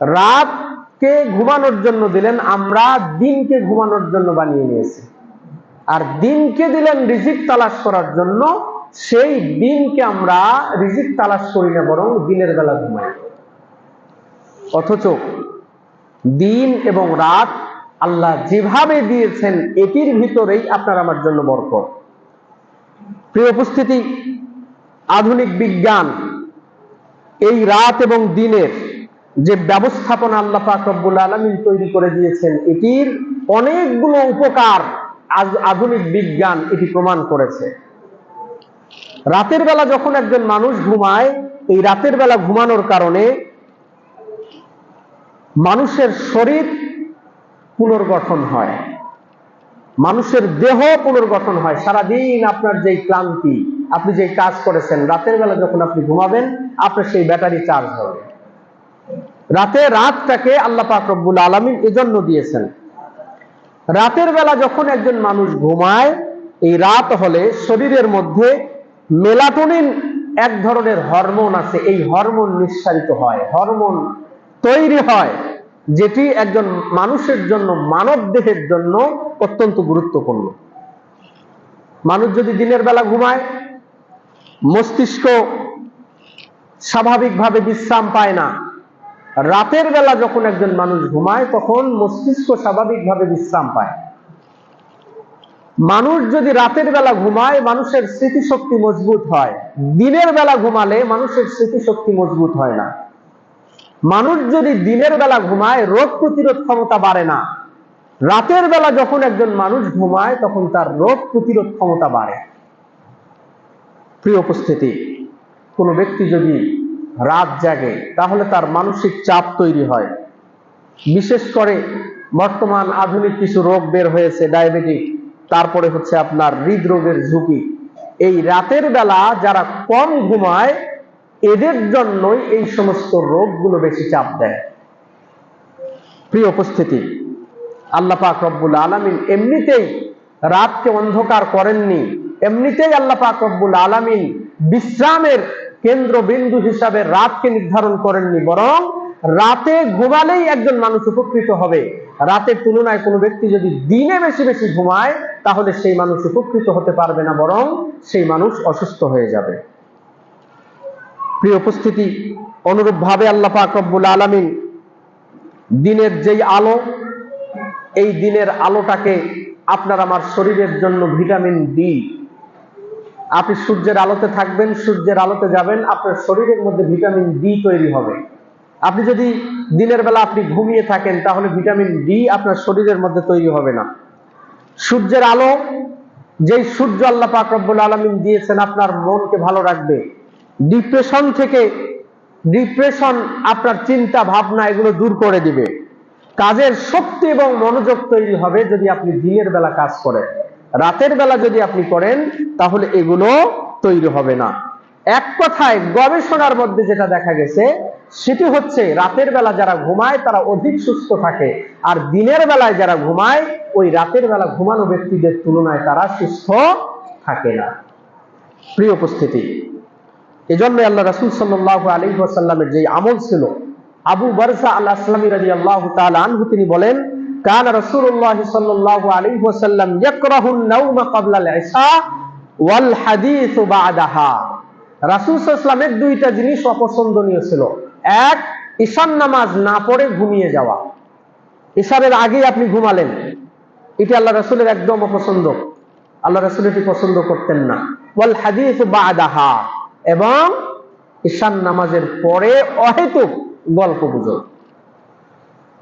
রাতকে ঘুমানোর জন্য দিলেন, আমরা দিনকে ঘুমানোর জন্য বানিয়ে নিয়েছি। আর দিনকে দিলেন রিজিক তালাশ করার জন্য, সেই দিনকে আমরা রিজিক তালাশ করি না, বরং দিনের বেলা ঘুমাই। অথচ দিন এবং রাত আল্লাহ যেভাবে দিয়েছেন, এটির ভিতরেই আপনার আমার জন্য বরকত। প্রিয় উপস্থিতি, আধুনিক বিজ্ঞান এই রাত এবং দিনের যে ব্যবস্থাপনা আল্লাহ পাক রব্বুল আলামিন তৈরি করে দিয়েছেন, এটির অনেকগুলো উপকার আধুনিক বিজ্ঞান এটি প্রমাণ করেছে। রাতের বেলা যখন একজন মানুষ ঘুমায়, এই রাতের বেলা ঘুমানোর কারণে মানুষের শরীর পুনর্গঠন হয়, মানুষের দেহ পুনর্গঠন হয়। সারাদিন আপনার যেই ক্লান্তি, আপনি যে কাজ করেছেন, রাতের বেলা যখন আপনি ঘুমাবেন, আপনার সেই ব্যাটারি চার্জ হবে। রাতটাকে আল্লাহ পাক রব্বুল আলামিন এজন্য দিয়েছেন। রাতের বেলা যখন একজন মানুষ ঘুমায়, এই রাত হলে শরীরের মধ্যে মেলাটোনিন এক ধরনের হরমোন আছে, এই হরমোন নিঃসারিত হয়, হরমোন তৈরি হয়, যেটি একজন মানুষের জন্য, মানব দেহের জন্য অত্যন্ত গুরুত্বপূর্ণ। মানুষ যদি দিনের বেলা ঘুমায়, মস্তিষ্ক স্বাভাবিকভাবে বিশ্রাম পায় না। রাতের বেলা যখন একজন মানুষ ঘুমায়, তখন মস্তিষ্ক স্বাভাবিকভাবে বিশ্রাম পায়। মানুষ যদি রাতের বেলা ঘুমায়, মানুষের স্মৃতিশক্তি মজবুত হয়। দিনের বেলা ঘুমালে মানুষের স্মৃতিশক্তি মজবুত হয় না। মানুষ যদি দিনের বেলা ঘুমায়, রোগ প্রতিরোধ ক্ষমতা বাড়ে না। রাতের বেলা যখন একজন মানুষ ঘুমায়, তখন তার রোগ প্রতিরোধ ক্ষমতা বাড়ে। প্রিয় উপস্থিতি, কোনো ব্যক্তি যদি রাত জাগে, তাহলে তার মানসিক চাপ তৈরি হয়। বিশেষ করে বর্তমান আধুনিক কিছু রোগ বের হয়েছে, ডায়াবেটিক, তারপরে হচ্ছে আপনার হৃদরোগের ঝুঁকি। এই রাতের বেলা যারা কম ঘুমায়, এদের জন্যই এই সমস্ত রোগগুলো বেশি চাপ দেয়। প্রিয় উপস্থিতি, আল্লাহ পাক রব্বুল আলামিন এমনিতেই রাতকে অন্ধকার করেননি, এমনিতেই আল্লাহ পাক রব্বুল আলামিন বিশ্রামের কেন্দ্রবিন্দু হিসাবে রাতকে নির্ধারণ করেননি, বরং রাতে ঘুমালেই একজন মানুষ উপকৃত হবে। রাতের তুলনায় কোনো ব্যক্তি যদি দিনে বেশি বেশি ঘুমায়, তাহলে সেই মানুষ উপকৃত হতে পারবে না, বরং সেই মানুষ অসুস্থ হয়ে যাবে। প্রিয় উপস্থিতি, অনুরূপভাবে আল্লাহ পাক রব্বুল আলামিন দিনের যেই আলো, এই দিনের আলোটাকে আপনার আমার শরীরের জন্য ভিটামিন ডি, আপনি সূর্যের আলোতে থাকবেন, সূর্যের আলোতে যাবেন, আপনার শরীরের মধ্যে ভিটামিন ডি তৈরি হবে। আপনি যদি দিনের বেলা আপনি ঘুমিয়ে থাকেন, তাহলে ভিটামিন ডি আপনার শরীরের মধ্যে তৈরি হবে না। সূর্যের আলো, যেই সূর্য আল্লাহ পাক রব্বুল আলামিন দিয়েছেন, আপনার মনকে ভালো রাখবে, ডিপ্রেশন থেকে, ডিপ্রেশন, আপনার চিন্তা ভাবনা, এগুলো দূর করে দিবে। কাজের শক্তি এবং মনোযোগ তৈরি হবে যদি আপনি দিনের বেলা কাজ করেন। রাতের বেলা যদি আপনি করেন, তাহলে এগুলো তৈরি হবে না। এক কথায় গবেষণার মধ্যে যেটা দেখা গেছে, সেটি হচ্ছে রাতের বেলা যারা ঘুমায় তারা অধিক সুস্থ থাকে, আর দিনের বেলায় যারা ঘুমায়, ওই রাতের বেলা ঘুমানো ব্যক্তিদের তুলনায় তারা সুস্থ থাকে না। প্রিয় উপস্থিতি, এজন্য আল্লাহ রাসূল সাল্লাল্লাহু আলাইহি ওয়াসাল্লামের যে আমল ছিল, আবু বারজা আল আসলামী রাদিয়াল্লাহু তাআলা আনহু তিনি বলেন, কানা রাসূলুল্লাহ সাল্লাল্লাহু আলাইহি ওয়াসাল্লাম ইয়াকরাহুন নাওমা ক্বাবলাল ইশা ওয়াল হাদিস বা'দাহা। রাসূল সাল্লাল্লাহু আলাইহি ওয়াসাল্লামের দুইটা জিনিস অপছন্দনীয় ছিল। এক, ঈশার নামাজ না পড়ে ঘুমিয়ে যাওয়া। ঈশারের আগে আপনি ঘুমালেন, এটি আল্লাহ রাসূলের একদম অপছন্দ, আল্লাহ রাসূল এটি পছন্দ করতেন না। ওয়াল হাদিস বা'দাহা, এবং ঈশার নামাজের পরে অহেতুক গল্পগুজব।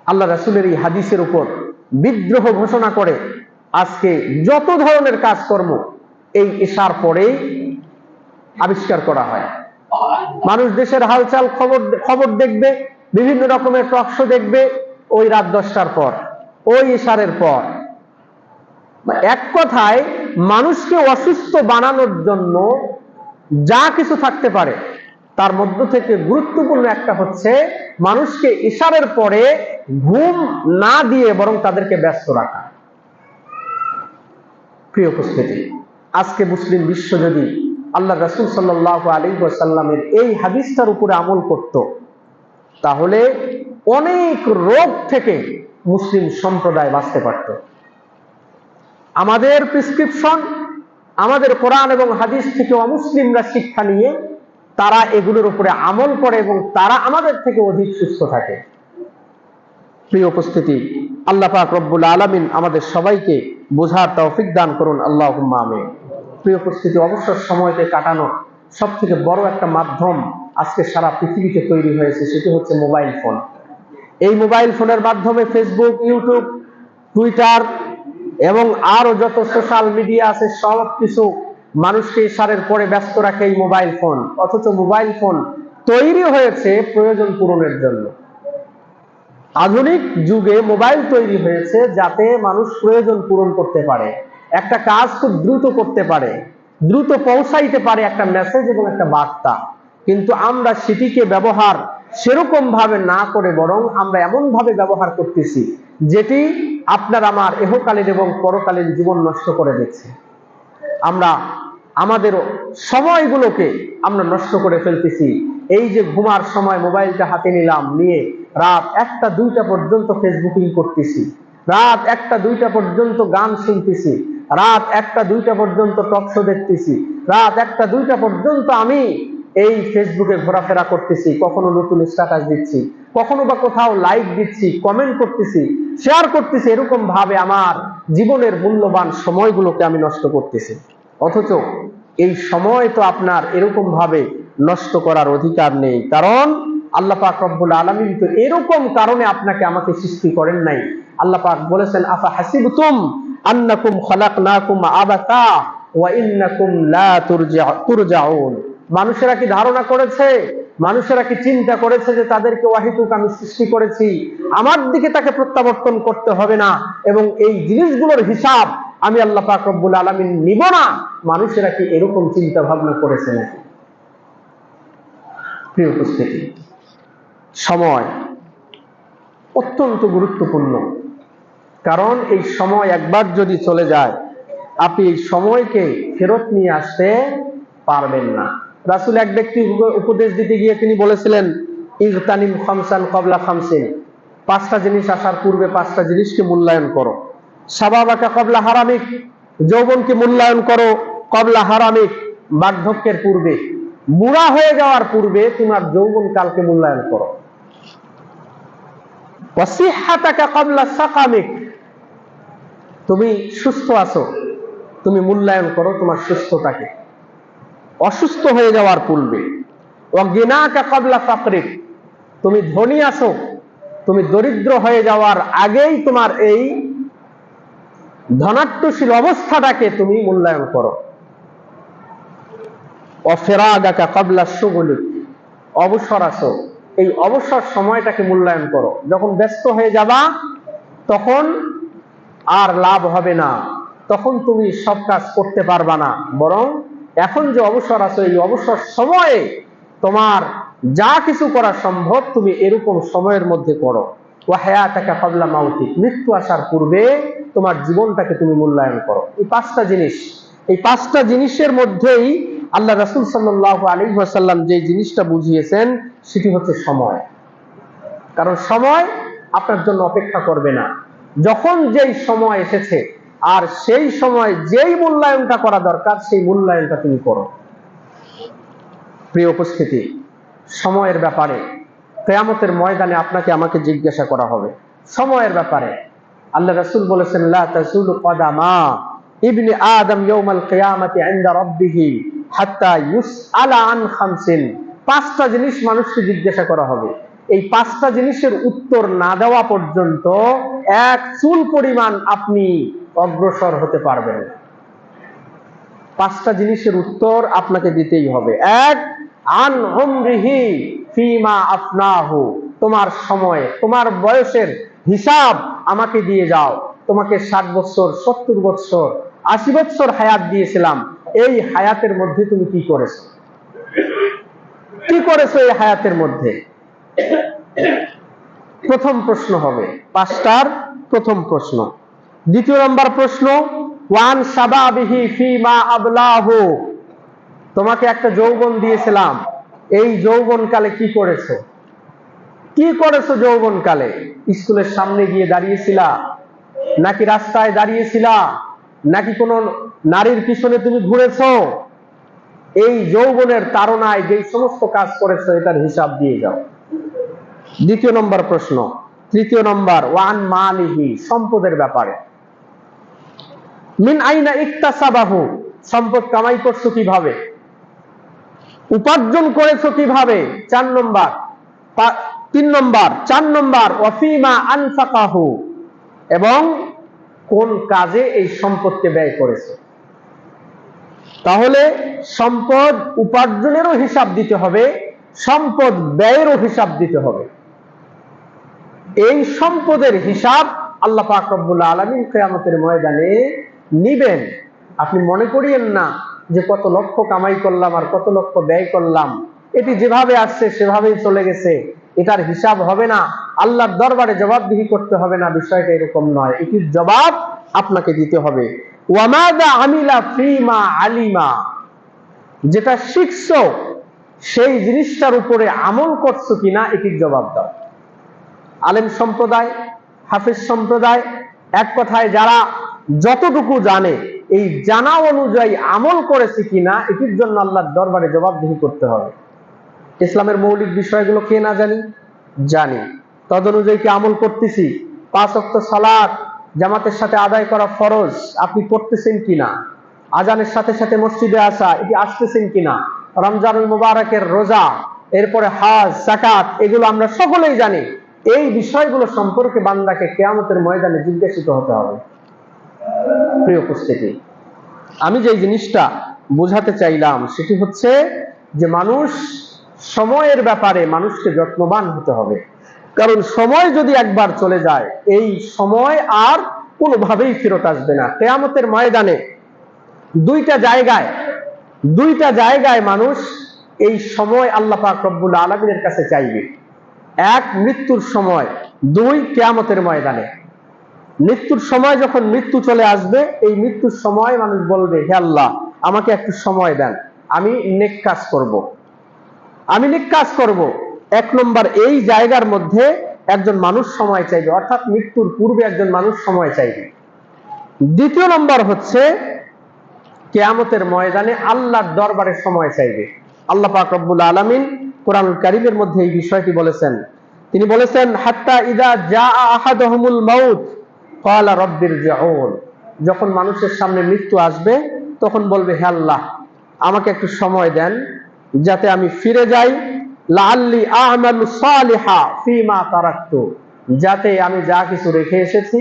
আল্লাহ রাসূলের এই হাদিসের উপর বিদ্রোহ ঘোষণা করে আজকে যত ধরনের কাজকর্ম এই ঈশার পরেই আবিষ্কার করা হয়। মানুষ দেশের হালচাল খবর দেখবে, বিভিন্ন রকমের টক শো দেখবে ওই রাত 10টার পর, ওই ঈশারের পর। এক কথায় মানুষকে অসুস্থ বানানোর জন্য যা কিছু থাকতে পারে, তার মধ্য থেকে গুরুত্বপূর্ণ একটা হচ্ছে মানুষকে ঈশারের পরে ঘুম না দিয়ে বরং তাদেরকে ব্যস্ত রাখা। প্রিয় উপস্থিতি, আজকে মুসলিম বিশ্ব যদি আল্লাহ রাসূল সাল্লাল্লাহু আলাইহি ওয়াসাল্লামের এই হাদিসটার উপরে আমল করত, তাহলে অনেক রোগ থেকে মুসলিম সম্প্রদায় বাঁচতে পারত। আমাদের প্রেসক্রিপশন, আমাদের কোরআন এবং হাদিস থেকে অমুসলিমরা শিক্ষা নিয়ে তারা এগুলোর উপরে আমল করে এবং তারা আমাদের থেকে অধিক সুস্থ থাকে। প্রিয় উপস্থিতি, আল্লাহ পাক রব্বুল আলামিন আমাদের সবাইকে বোঝার তৌফিক দান করুন, আল্লাহুম্মা আমিন। প্রিয় উপস্থিতি, অবসর সময়কে কাটানোর সব থেকে বড় একটা মাধ্যম আজকে সারা পৃথিবীতে তৈরি হয়েছে, সেটি হচ্ছে মোবাইল ফোন। এই মোবাইল ফোনের মাধ্যমে ফেসবুক, ইউটিউব, টুইটার এবং আরো যত সোশ্যাল মিডিয়া আছে, সব কিছু মানুষকে ঈশারের পরে ব্যস্ত রাখে এই মোবাইল ফোন। অথচ মোবাইল ফোন তৈরি হয়েছে প্রয়োজন পূরণের জন্য। আধুনিক যুগে মোবাইল তৈরি হয়েছে যাতে মানুষ প্রয়োজন পূরণ করতে পারে, একটা কাজ খুব দ্রুত করতে পারে, দ্রুত পৌঁছাইতে পারে একটা মেসেজ এবং একটা বার্তা। কিন্তু আমরা সেটিকে ব্যবহার সেরকম ভাবে না করে বরং আমরা এমন ভাবে ব্যবহার করতেছি যেটি আপনার আমার ইহকালীন এবং পরকালীন জীবন নষ্ট করে দিচ্ছে। আমরা আমাদের সময়গুলোকে আমরা নষ্ট করে ফেলতেছি। এই যে ঘুমার সময় মোবাইলটা হাতে নিলাম, নিয়ে রাত 1টা 2টা পর্যন্ত ফেসবুকিং করতেছি, রাত 1টা 2টা পর্যন্ত গান শুনতেছি, রাত 1টা 2টা পর্যন্ত টক শো দেখতেছি, রাত 1টা 2টা পর্যন্ত আমি এই ফেসবুকে ঘোরাফেরা করতেছি, কখনো নতুন স্ট্যাটাস দিচ্ছি, কখনো বা কোথাও লাইক দিচ্ছি, কমেন্ট করতেছি, শেয়ার করতেছি। এরকম ভাবে আমার জীবনের মূল্যবান সময়গুলোকে আমি নষ্ট করতেছি। অথচ এই সময় তো আপনার এরকম ভাবে নষ্ট করার অধিকার নেই, কারণ আল্লাহ পাক রব্বুল আলামিন তো এরকম কারণে আপনাকে আমাকে সৃষ্টি করেন নাই। আল্লাহ পাক বলেছেন, আফা হাসিবতুম আন্নাকুম খালাকনাকুম আবাতা ওয়া ইন্নাকুম লা তুরজাউন। মানুষেরা কি ধারণা করেছে, মানুষেরা কি চিন্তা করেছে যে তাদেরকে ওয়াহিদুক আমি সৃষ্টি করেছি, আমার দিকে তাকে প্রত্যাবর্তন করতে হবে না এবং এই জিনিসগুলোর হিসাব আমি আল্লাহ পাক রব্বুল আলামিন নিব না? মানুষেরা কি এরকম চিন্তা ভাবনা করেছে নাকি? প্রিয় উপস্থিতি, সময় অত্যন্ত গুরুত্বপূর্ণ, কারণ এই সময় একবার যদি চলে যায় আপনি এই সময়কে ফেরত নিয়ে আসতে পারবেন না। রাসূল এক ব্যক্তি উপদেশ দিতে গিয়ে তিনি বলেছিলেন, ইগতানিম খামসান ক্বাবলা খামসিন, 5টা জিনিস আসার পূর্বে 5টা জিনিসকে মূল্যায়ন করো। শাবাবাকা ক্বাবলা হারামিক, যৌবনকে মূল্যায়ন করো ক্বাবলা হারামিক, বার্ধক্যের পূর্বে, বুড়া হয়ে যাওয়ার পূর্বে তোমার যৌবন কালকে মূল্যায়ন করো। ওয়াসিহহাতাকা ক্বাবলা সাকামিক, তুমি সুস্থ আছো, তুমি মূল্যায়ন করো তোমার সুস্থতাকে অসুস্থ হয়ে যাওয়ার পূর্বে। ওয়াগিনাকা ক্বাবলা ফাকরিক, তুমি ধনী আছো, তুমি দরিদ্র হয়ে যাওয়ার আগেই তোমার এই ধনাত্মশীল অবস্থাটাকে তুমি মূল্যায়ন করো। ওয়াফিরাগাকা ক্বাবলা শুগুলিক, অবসর আছো, এই অবসর সময়টাকে মূল্যায়ন করো। যখন ব্যস্ত হয়ে যাবা তখন আর লাভ হবে না, তখন তুমি সব কাজ করতে পারবা না, বরং এখন যে অবসর আছে এই অবসর সময়ে তোমার যা কিছু করা সম্ভব তুমি এরকম সময়ের মধ্যে করো। ওয়া হায়াতাকা ক্বাবলা মাউতিক, মৃত্যু আসার পূর্বে তোমার জীবনটাকে তুমি মূল্যায়ন করো। এই 5টা জিনিস, এই 5টা জিনিসের মধ্যেই আল্লাহ রাসূল সাল্লাল্লাহু আলাইহি ওয়াসাল্লাম যে জিনিসটা বুঝিয়েছেন সেটি হচ্ছে সময়। কারণ সময় আপনার জন্য অপেক্ষা করবে না। যখন যেই সময় এসেছে আর সেই সময় যেই মূল্যায়নটা করা দরকার সেই মূল্যায়নটা তুমি করো। প্রিয় উপস্থিতি, সময়ের ব্যাপারে কিয়ামতের ময়দানে আপনাকে আমাকে জিজ্ঞাসা করা হবে সময়ের ব্যাপারে। আল্লাহ রাসূল বলেছেন, লা তাজুলু কদামা ইবনি আদম ইয়াউমাল কিয়ামাতি ইনদা রাব্বিহি হাত্তা ইউসআলা আন খামসিন। 5টা জিনিস মানুষকে জিজ্ঞাসা করা হবে। এই 5টা জিনিসের উত্তর না দেওয়া পর্যন্ত এক চুল পরিমাণ আপনি অগ্রসর হতে পারবেন না। 5টা জিনিসের উত্তর আপনাকে দিতেই হবে। এক, আন উমরিহি ফিমা আফনাহু, তোমার সময়, তোমার বয়সের হিসাব আমাকে দিয়ে যাও। তোমাকে 60 বছর, 70 বছর, 80 বছর হায়াত দিয়েছিলাম, এই হায়াতের মধ্যে তুমি কি করেছো? কি করেছো এই হায়াতের মধ্যে? প্রথম প্রশ্ন হবে, 5টার প্রথম প্রশ্ন। দ্বিতীয় নম্বর প্রশ্ন, ওয়ান শাবাবিহি ফিমা আবলাহু, তোমাকে একটা যৌবন দিয়েছিলাম, এই যৌবনকালে কি করেছো? কি করেছো যৌবনকালে? স্কুলের সামনে গিয়ে দাঁড়িয়েছিলা, নাকি রাস্তায় দাঁড়িয়েছিলা, নাকি কোনো নারীর পিছনে তুমি ঘুরেছো? এই যৌবনের তাড়নায় যে সমস্ত কাজ করেছো এটার হিসাব দিয়ে যাও। দ্বিতীয় নম্বর প্রশ্ন। তৃতীয় নম্বর, ওয়ান মালিহি, সম্পদের ব্যাপারে। মিন আইনা ইকতাসাবাহু, সম্পদ কামাই করছো কিভাবে, উপার্জন করেছো কিভাবে। 4 নম্বর, 3 নম্বর, 4 নম্বর, ওয়াফিমা আনফাকাহু, এবং কোন কাজে এই সম্পদকে ব্যয় করেছো। তাহলে সম্পদ উপার্জনেরও হিসাব দিতে হবে, সম্পদ ব্যয়েরও হিসাব দিতে হবে। এই সম্পদের হিসাব আল্লাহ পাক রব্বুল আলামিন কিয়ামতের ময়দানে নিবেন। আপনি মনে করিয়েন না যে কত লক্ষ কামাই করলাম আর কত লক্ষ ব্যয় করলাম, এটি যেভাবে আসছে সেভাবেই চলে গেছে, এটার হিসাব হবে না, আল্লাহর দরবারে জবাবদিহি করতে হবে না, বিষয়টা এরকম নয়। এটির জবাব আপনাকে দিতে হবে। ওয়ামাদা আমিলা ফিমা আলিমা, যেটা শিখছো সেই জিনিসটার উপরে আমল করছো কিনা এটির জবাব দাও। আলেম সম্প্রদায়, হাফেজ সম্প্রদায়, এক কথায় যারা যতটুকু জানে এই জানা অনুযায়ী আমল করেছে কিনা এটির জন্য আল্লাহর দরবারে জবাবদিহি করতে হবে। ইসলামের মৌলিক বিষয়গুলো কে না জানি? জানি। তদ অনুযায়ী কি আমল করতেছি? 5 ওয়াক্ত সালাত জামাতের সাথে আদায় করা ফরজ, আপনি করতেছেন কিনা? আজানের সাথে সাথে মসজিদে আসা, এটি আসতেছেন কিনা? রমজানুল মুবারকের রোজা, এরপরে হজ, যাকাত, এগুলো আমরা সকলেই জানি। এই বিষয়গুলো সম্পর্কে বান্দাকে কিয়ামতের ময়দানে জিজ্ঞাসিত হতে হবে। প্রিয় উপস্থিতি, আমি যে জিনিসটা বোঝাতে চাইলাম সেটি হচ্ছে যে মানুষ সময়ের ব্যাপারে মানুষকে যত্নবান হতে হবে। কারণ সময় যদি একবার চলে যায় এই সময় আর কোনোভাবেই ফেরত আসবে না। কিয়ামতের ময়দানে দুইটা জায়গায় মানুষ এই সময় আল্লাহ পাক রব্বুল আলামিনের কাছে চাইবে। এক, মৃত্যুর সময়। দুই, কিয়ামতের ময়দানে। মৃত্যুর সময় যখন মৃত্যু চলে আসবে, এই মৃত্যুর সময় মানুষ বলবে, হে আল্লাহ, আমাকে একটু সময় দেন, আমি নেক কাজ করব। 1 নম্বর, এই জায়গার মধ্যে একজন মানুষ সময় চাইবে, অর্থাৎ মৃত্যুর পূর্বে একজন মানুষ সময় চাইবে। 2 নম্বর হচ্ছে কিয়ামতের ময়দানে আল্লাহর দরবারে সময় চাইবে। আল্লাহ পাক রব্বুল আলামিন কোরআনুল কারীমের মধ্যে এই বিষয়টি বলেছেন। তিনি বলেছেন, হাত্তা ইযা জাআ আহাদুহুমুল মাউত ক্বালা রাব্বিরজিউন, যখন মানুষের সামনে মৃত্যু আসবে তখন বলবে, হে আল্লাহ, আমাকে একটু সময় দেন যাতে আমি ফিরে যাই, লাআল্লি আ'মালু সালিহা ফীমা তারাকতু, যাতে আমি যা কিছু রেখে এসেছি,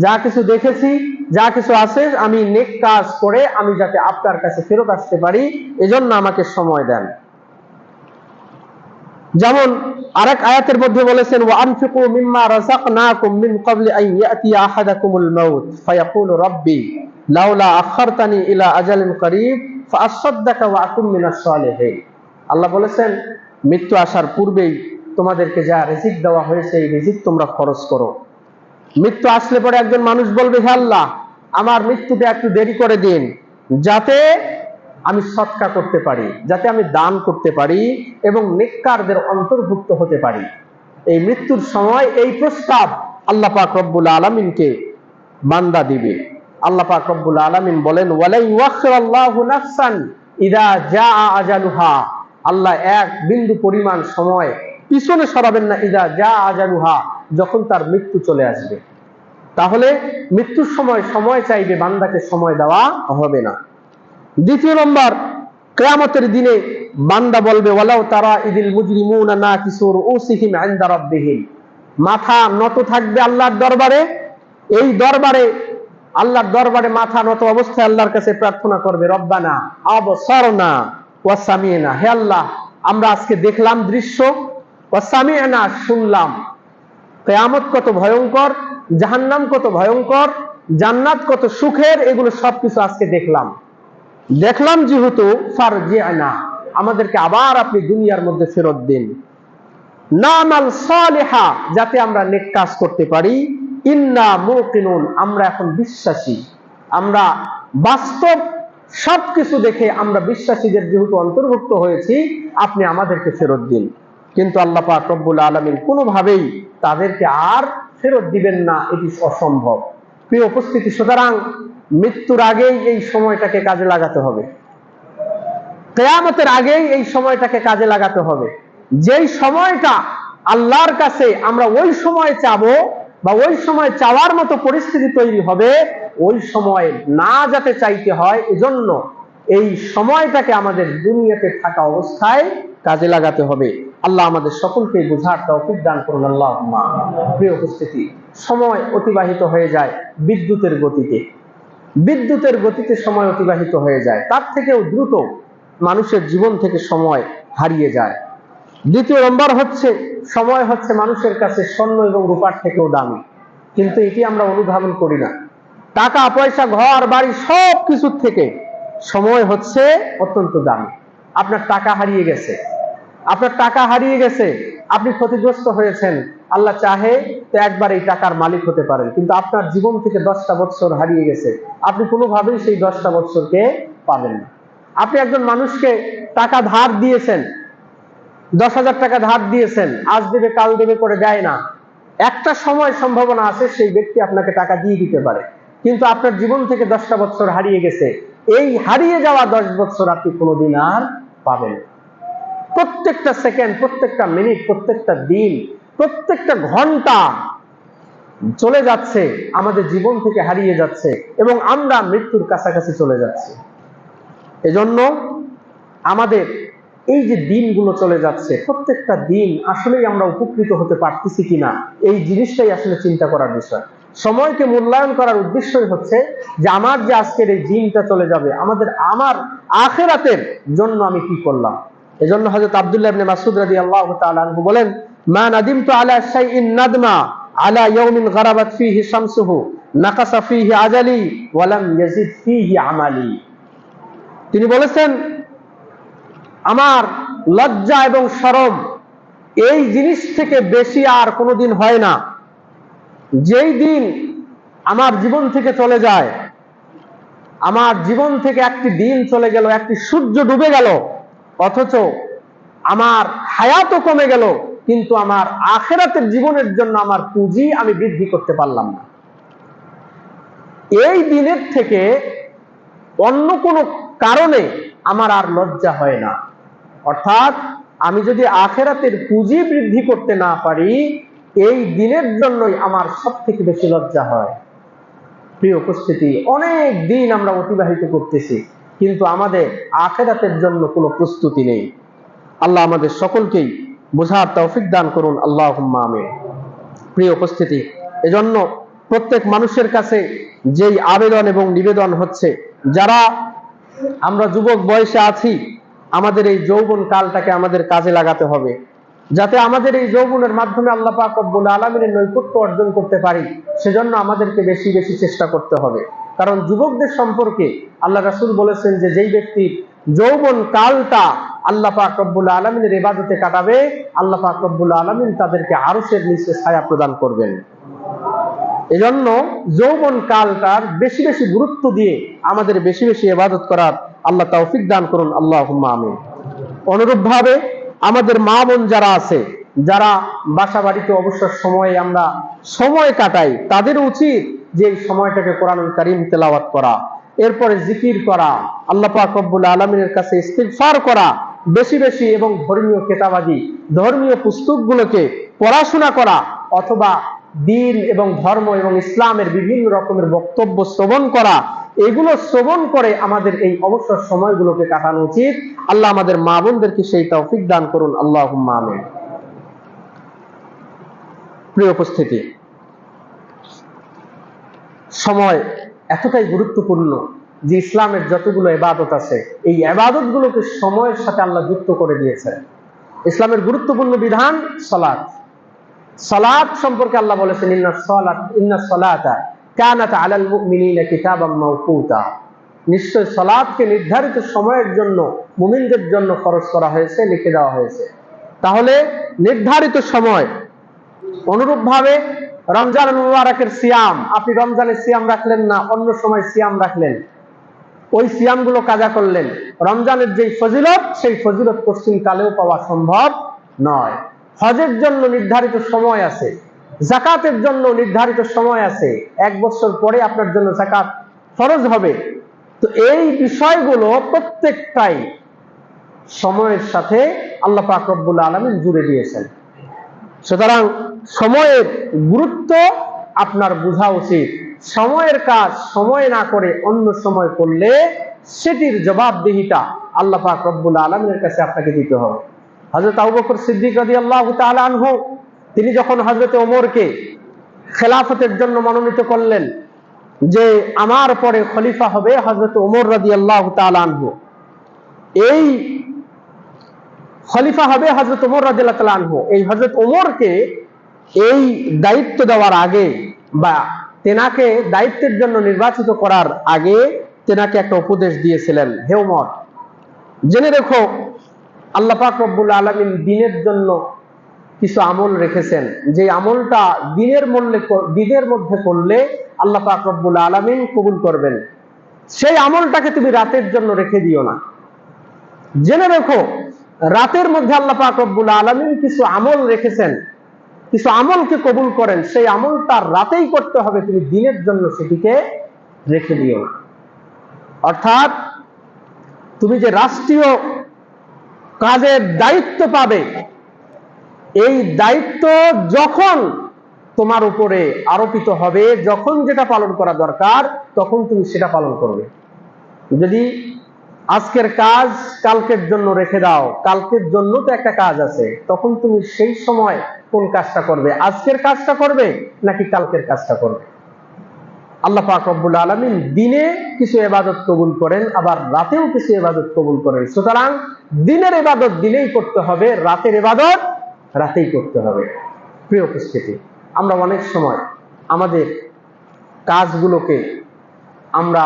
যা কিছু দেখেছি, যা কিছু আছে, আমি নেক কাজ করে আমি যাতে আপনার কাছে ফেরত আসতে পারি, এজন্য আমাকে সময় দেন। যেমন আরেক আয়াতের মধ্যে বলেছেন, ওয়া আনফিকু মিম্মা রাযাকনাকুম মিন ক্বাবলি আন ইয়াতিয়া আহাদাকুমুল মাউত ফায়াকুলু রাব্বি লাউলা আখারতানি ইলা আজালিন করিব ফাআসাদদাকা ওয়া আকুম মিনাস সালিহিন। আল্লাহ বলেছেন, মৃত্যু আসার পূর্বেই তোমাদেরকে যা রিজিক দেওয়া হয়েছে এই রিজিক তোমরা খরচ করো। মৃত্যু আসলে পরে একজন মানুষ বলবে, হে আল্লাহ, আমার মৃত্যুটা একটু দেরি করে দিন যাতে আমি সদকা করতে পারি, যাতে আমি দান করতে পারি এবং নেককারদের অন্তর্ভুক্ত হতে পারি। এই মৃত্যুর সময় এই প্রস্তাব আল্লাহ পাক রব্বুল আলামিনকে বান্দা দিবে। আল্লাহ পাক রব্বুল আলামিন বলেন, ওয়ালা ইউআখিরুল্লাহু নাফসান ইযা জাআ আজালুহা, আল্লাহ এক বিন্দু পরিমাণ সময় পিছনে সরাবেন না, ইযা জাআ আজালুহা, যখন তার মৃত্যু চলে আসবে। তাহলে মৃত্যুর সময় চাইবে, বান্দাকে সময় দেওয়া হবে না। 2 নম্বর, কিয়ামতের দিনে বান্দা বলবে, ওয়ালাউ তারা ইদিল মুজরিমুনা নাকিসু রুউসিহিম ইনদা রাব্বিহিম, মাথা নত থাকবে আল্লাহর দরবারে। এই দরবারে, আল্লাহর দরবারে মাথা নত অবস্থায় আল্লাহর কাছে প্রার্থনা করবে, রব্বানা আবসারনা ওয়া সামি'না, হে আল্লাহ, আমরা আজকে দেখলাম দৃশ্য, ওয়া সামি'না, শুনলাম। কিয়ামত কত ভয়ঙ্কর, জাহান্নাম কত ভয়ঙ্কর, জান্নাত কত সুখের, এগুলো সবকিছু আজকে দেখলাম যেহেতু ফারজি'না, আমাদেরকে আবার আপনি দুনিয়ার মধ্যে ফেরত দিন, নামাল সালিহা, যাতে আমরা নেক কাজ করতে পারি, ইন্না মুকিনুন, আমরা এখন বিশ্বাসী, আমরা বাস্তব সবকিছু দেখে আমরা বিশ্বাসীদের যেহেতু অন্তর্ভুক্ত হয়েছি, আপনি আমাদেরকে ফেরত দিন। কিন্তু আল্লাহ পাক রব্বুল আলামিন কোনোভাবেই তাদেরকে আর ফেরত দিবেন না, এটি অসম্ভব। প্রিয় উপস্থিতি, সুতরাং মৃত্যুর আগেই এই সময়টাকে কাজে লাগাতে হবে, কিয়ামতের আগেই এই সময়টাকে কাজে লাগাতে হবে। যেই সময়টা আল্লাহর কাছে আমরা ওই সময় চাবো বা ওই সময় চাওয়ার মতো পরিস্থিতি তৈরি হবে, ওই সময় না যাতে চাইতে হয়, এজন্য এই সময়টাকে আমাদের দুনিয়াতে থাকা অবস্থায় কাজে লাগাতে হবে। আল্লাহ আমাদের সকলকে বুঝার তৌফিক দান করুন, আল্লাহুম্মা। প্রিয় উপস্থিতি, সময় অতিবাহিত হয়ে যায় বিদ্যুতের গতিতে সময় অতিবাহিত হয়ে যায়, তার থেকেও দ্রুত মানুষের জীবন থেকে সময় হারিয়ে যায়। 2 নম্বর হচ্ছে, সময় হচ্ছে মানুষের কাছে স্বর্ণ এবং রূপার থেকেও দামি, কিন্তু এটি আমরা অনুধাবন করি না। টাকা পয়সা, ঘর বাড়ি, সব কিছুর থেকে সময় হচ্ছে অত্যন্ত দামি। আপনার টাকা হারিয়ে গেছে, আপনার টাকা হারিয়ে গেছে, আপনি ক্ষতিগ্রস্ত হয়েছেন, আল্লাহ চাহে তো একবার এই টাকার মালিক হতে পারেন, কিন্তু আপনার জীবন থেকে 10টা বছর হারিয়ে গেছে, আপনি কোনোভাবেই সেই 10টা বছরকে পাবেন না। আপনি একজন মানুষকে টাকা ধার দিয়েছেন, 10,000 টাকা ধার দিয়েছেন, আজ দেবে কাল দেবে করে দেয় না, একটা সময় সম্ভাবনা আছে সেই ব্যক্তি আপনাকে টাকা দিয়ে দিতে পারে, কিন্তু আপনার জীবন থেকে 10টা বছর হারিয়ে গেছে, এই হারিয়ে যাওয়া 10 বছর আপনি কোনোদিন আর পাবেন না। প্রত্যেকটা সেকেন্ড, প্রত্যেকটা মিনিট, প্রত্যেকটা দিন, প্রত্যেকটা ঘন্টা চলে যাচ্ছে, আমাদের জীবন থেকে হারিয়ে যাচ্ছে এবং আমরা মৃত্যুর কাছাকাছি চলে যাচ্ছি। এজন্য আমাদের এই যে দিনগুলো চলে যাচ্ছে, প্রত্যেকটা দিন আসলেই আমরা উপকৃত হতে পারতেছি কিনা, এই জিনিসটাই আসলে চিন্তা করার বিষয়। সময়কে মূল্যায়ন করার উদ্দেশ্যই হচ্ছে যে আমার যে আজকের এই দিনটা চলে যাবে, আমার আখিরাতের জন্য আমি কি করলাম। এজন্য হযরত আব্দুল্লাহ ইবনে মাসউদ রাদিয়াল্লাহু তাআলা আনহু বলেন, মা নাদিমতু আলা শাইইন নাদমা আলা ইয়াউমিন গারাবাত ফীহি শামসুহু নাকাসা ফীহি আজালি ওয়া লাম ইয়াজিদ ফীহি আমালি। তিনি বলেছেন, আমার লজ্জা এবং শরম এই জিনিস থেকে বেশি আর কোনোদিন হয় না, যেই দিন আমার জীবন থেকে চলে যায়, আমার জীবন থেকে একটি দিন চলে গেল, একটি সূর্য ডুবে গেল, অথচ আমার হায়াতও কমে গেল, কিন্তু আমার আখিরাতের জীবনের জন্য আমার পুঁজি আমি বৃদ্ধি করতে পারলাম না। এই দিনের থেকে অন্য কোনো কারণে আমার আর লজ্জা হয় না। অর্থাৎ আমি যদি আখিরাতের পুঁজি বৃদ্ধি করতে না পারি, এই দিনের জন্যই আমার সব থেকে বেশি লজ্জা হয়। প্রিয় উপস্থিতি, অনেক দিন আমরা অতিবাহিত করতেছি, কিন্তু আমাদের আখিরাতের জন্য কোনো প্রস্তুতি নেই। আল্লাহ আমাদের সকলকেই বোঝার তৌফিক দান করুন, আল্লাহুম্মা আমিন। প্রিয় উপস্থিতি, এজন্য প্রত্যেক মানুষের কাছে যেই আবেদন এবং নিবেদন হচ্ছে, যারা আমরা যুবক বয়সে আছি, আমাদের এই যৌবন কালটাকে আমাদের কাজে লাগাতে হবে, যাতে আমাদের এই যৌবনের মাধ্যমে আল্লাহ পাক রব্বুল আলামিনের নৈকট্য অর্জন করতে পারি। সেজন্য আমাদেরকে বেশি বেশি চেষ্টা করতে হবে, কারণ যুবকদের সম্পর্কে আল্লাহ রাসূল বলেছেন যে যেই ব্যক্তি যৌবন কালটা আল্লাহ পাক রব্বুল আলামিনের ইবাদতে কাটাবে, আল্লাহ পাক রব্বুল আলামিন তাদেরকে আরশের নিচে ছায়া প্রদান করবেন। এজন্য যৌবন কালটার বেশি বেশি গুরুত্ব দিয়ে আমাদের বেশি বেশি ইবাদত করার আল্লাহ তৌফিক দান করুন, আল্লাহুম্মা আমিন। অনুরূপভাবে আমাদের মা বোন যারা আছে, যারা বাসা বাড়িতে অবসর সময়ে আমরা সময় কাটাই, তাদের উচিত যে এই সময়টাকে কোরআনুল কারীম তেলাওয়াত করা, এরপরে জিকির করা, আল্লাহ পাক রব্বুল আলামিনের কাছে ইস্তিগফার করা বেশি বেশি, এবং ধর্মীয় কিতাবাদি, ধর্মীয় পুস্তকগুলোকে পড়াশোনা করা, অথবা দ্বীন এবং ধর্ম এবং ইসলামের বিভিন্ন রকমের বক্তব্য শ্রবণ করা, এগুলো শ্রবণ করে আমাদের এই অবসর সময়গুলোকে কাটানো উচিত। আল্লাহ আমাদের মা বোনদেরকে সেই তৌফিক দান করুন, আল্লাহুম্মা আমিন। প্রিয় উপস্থিতি, সময় এতটাই গুরুত্বপূর্ণ যে ইসলামের যতগুলো ইবাদত আছে, এই ইবাদতগুলোকে সময়ের সাথে আল্লাহ যুক্ত করে দিয়েছেন। ইসলামের গুরুত্বপূর্ণ বিধান সালাত। সালাত সম্পর্কে আল্লাহ বলেছেন, ইন্নাস সালাতা কানাত আলাল মুমিনিনা কিতাবাম মাওকুতা। নিশ্চয় সালাতকে নির্ধারিত সময়ের জন্য মুমিনদের জন্য ফরজ করা হয়েছে, লিখে দেওয়া হয়েছে। তাহলে নির্ধারিত সময়। অনুরূপভাবে রমজান মুবারকের সিয়াম, আপনি রমজানের সিয়াম রাখলেন না, অন্য সময় সিয়াম রাখলেন, ওই সিয়ামগুলো কাজা করলেন, রমজানের যেই ফজিলত, সেই ফজিলত পশ্চিম কালেও পাওয়া সম্ভব নয়। হজের জন্য নির্ধারিত সময় আছে, যাকাতের জন্য নির্ধারিত সময় আছে, 1 বছর পরে আপনার জন্য যাকাত ফরজ হবে। তো এই বিষয়গুলো প্রত্যেকটাই সময়ের সাথে আল্লাহ পাক রব্বুল আলামিন জুড়ে দিয়েছেন। সুতরাং সময়ের গুরুত্ব আপনার বোঝা উচিত। সময়ের কাজ সময় না করে অন্য সময় করলে সেটির জবাবদিহিতা আল্লাহ পাক রব্বুল আলামিনের কাছে আপনাকে দিতে হবে। হযরত আবু বকর সিদ্দিক রাদিয়াল্লাহু তাআলা আনহু, তিনি যখন হযরত ওমরকে খেলাফতের জন্য মনোনীত করলেন যে আমার পরে খলিফা হবে হযরত ওমর রাদিয়াল্লাহু তাআলা আনহু, এই খলিফা হবে হযরত ওমর রাদিয়াল্লাহু তাআলা আনহু, এই হযরত ওমরকে এই দায়িত্ব দেওয়ার আগে বা তেনাকে দায়িত্বের জন্য নির্বাচিত করার আগে তেনাকে একটা উপদেশ দিয়েছিলেন, হে ওমর, জেনে রেখো আল্লাহ পাক রব্বুল আলামিন দ্বীনের জন্য কিছু আমল রেখেছেন, যে আমলটা দিনের মধ্যে করলে আল্লাহ পাক রব্বুল আলামিন কবুল করবেন। সেই আমলটাকে তুমি রাতের জন্য রেখে দিও না। জেনে রেখো, রাতের মধ্যে আল্লাহ পাক রব্বুল আলামিন কিছু আমল রেখেছেন, কিছু আমলকে কবুল করেন, সেই আমলটা রাতেই করতে হবে, তুমি দিনের জন্য সেটিকে রেখে দিও না। অর্থাৎ তুমি যে রাষ্ট্রীয় কাজের দায়িত্ব পাবে, এই দায়িত্ব যখন তোমার উপরে আরোপিত হবে, যখন যেটা পালন করা দরকার তখন তুমি সেটা পালন করবে। যদি আজকের কাজ কালকের জন্য রেখে দাও, কালকের জন্য তো একটা কাজ আছে, তখন তুমি সেই সময় কোন কাজটা করবে? আজকের কাজটা করবে নাকি কালকের কাজটা করবে? আল্লাহ পাক রব্বুল আলামিন দিনে কিছু ইবাদত কবুল করেন, আবার রাতেও কিছু ইবাদত কবুল করেন। সুতরাং দিনের ইবাদত দিনেই করতে হবে, রাতের ইবাদত রাতেই করতে হবে। প্রিয় উপস্থিতি, আমরা অনেক সময় আমাদের কাজগুলোকে আমরা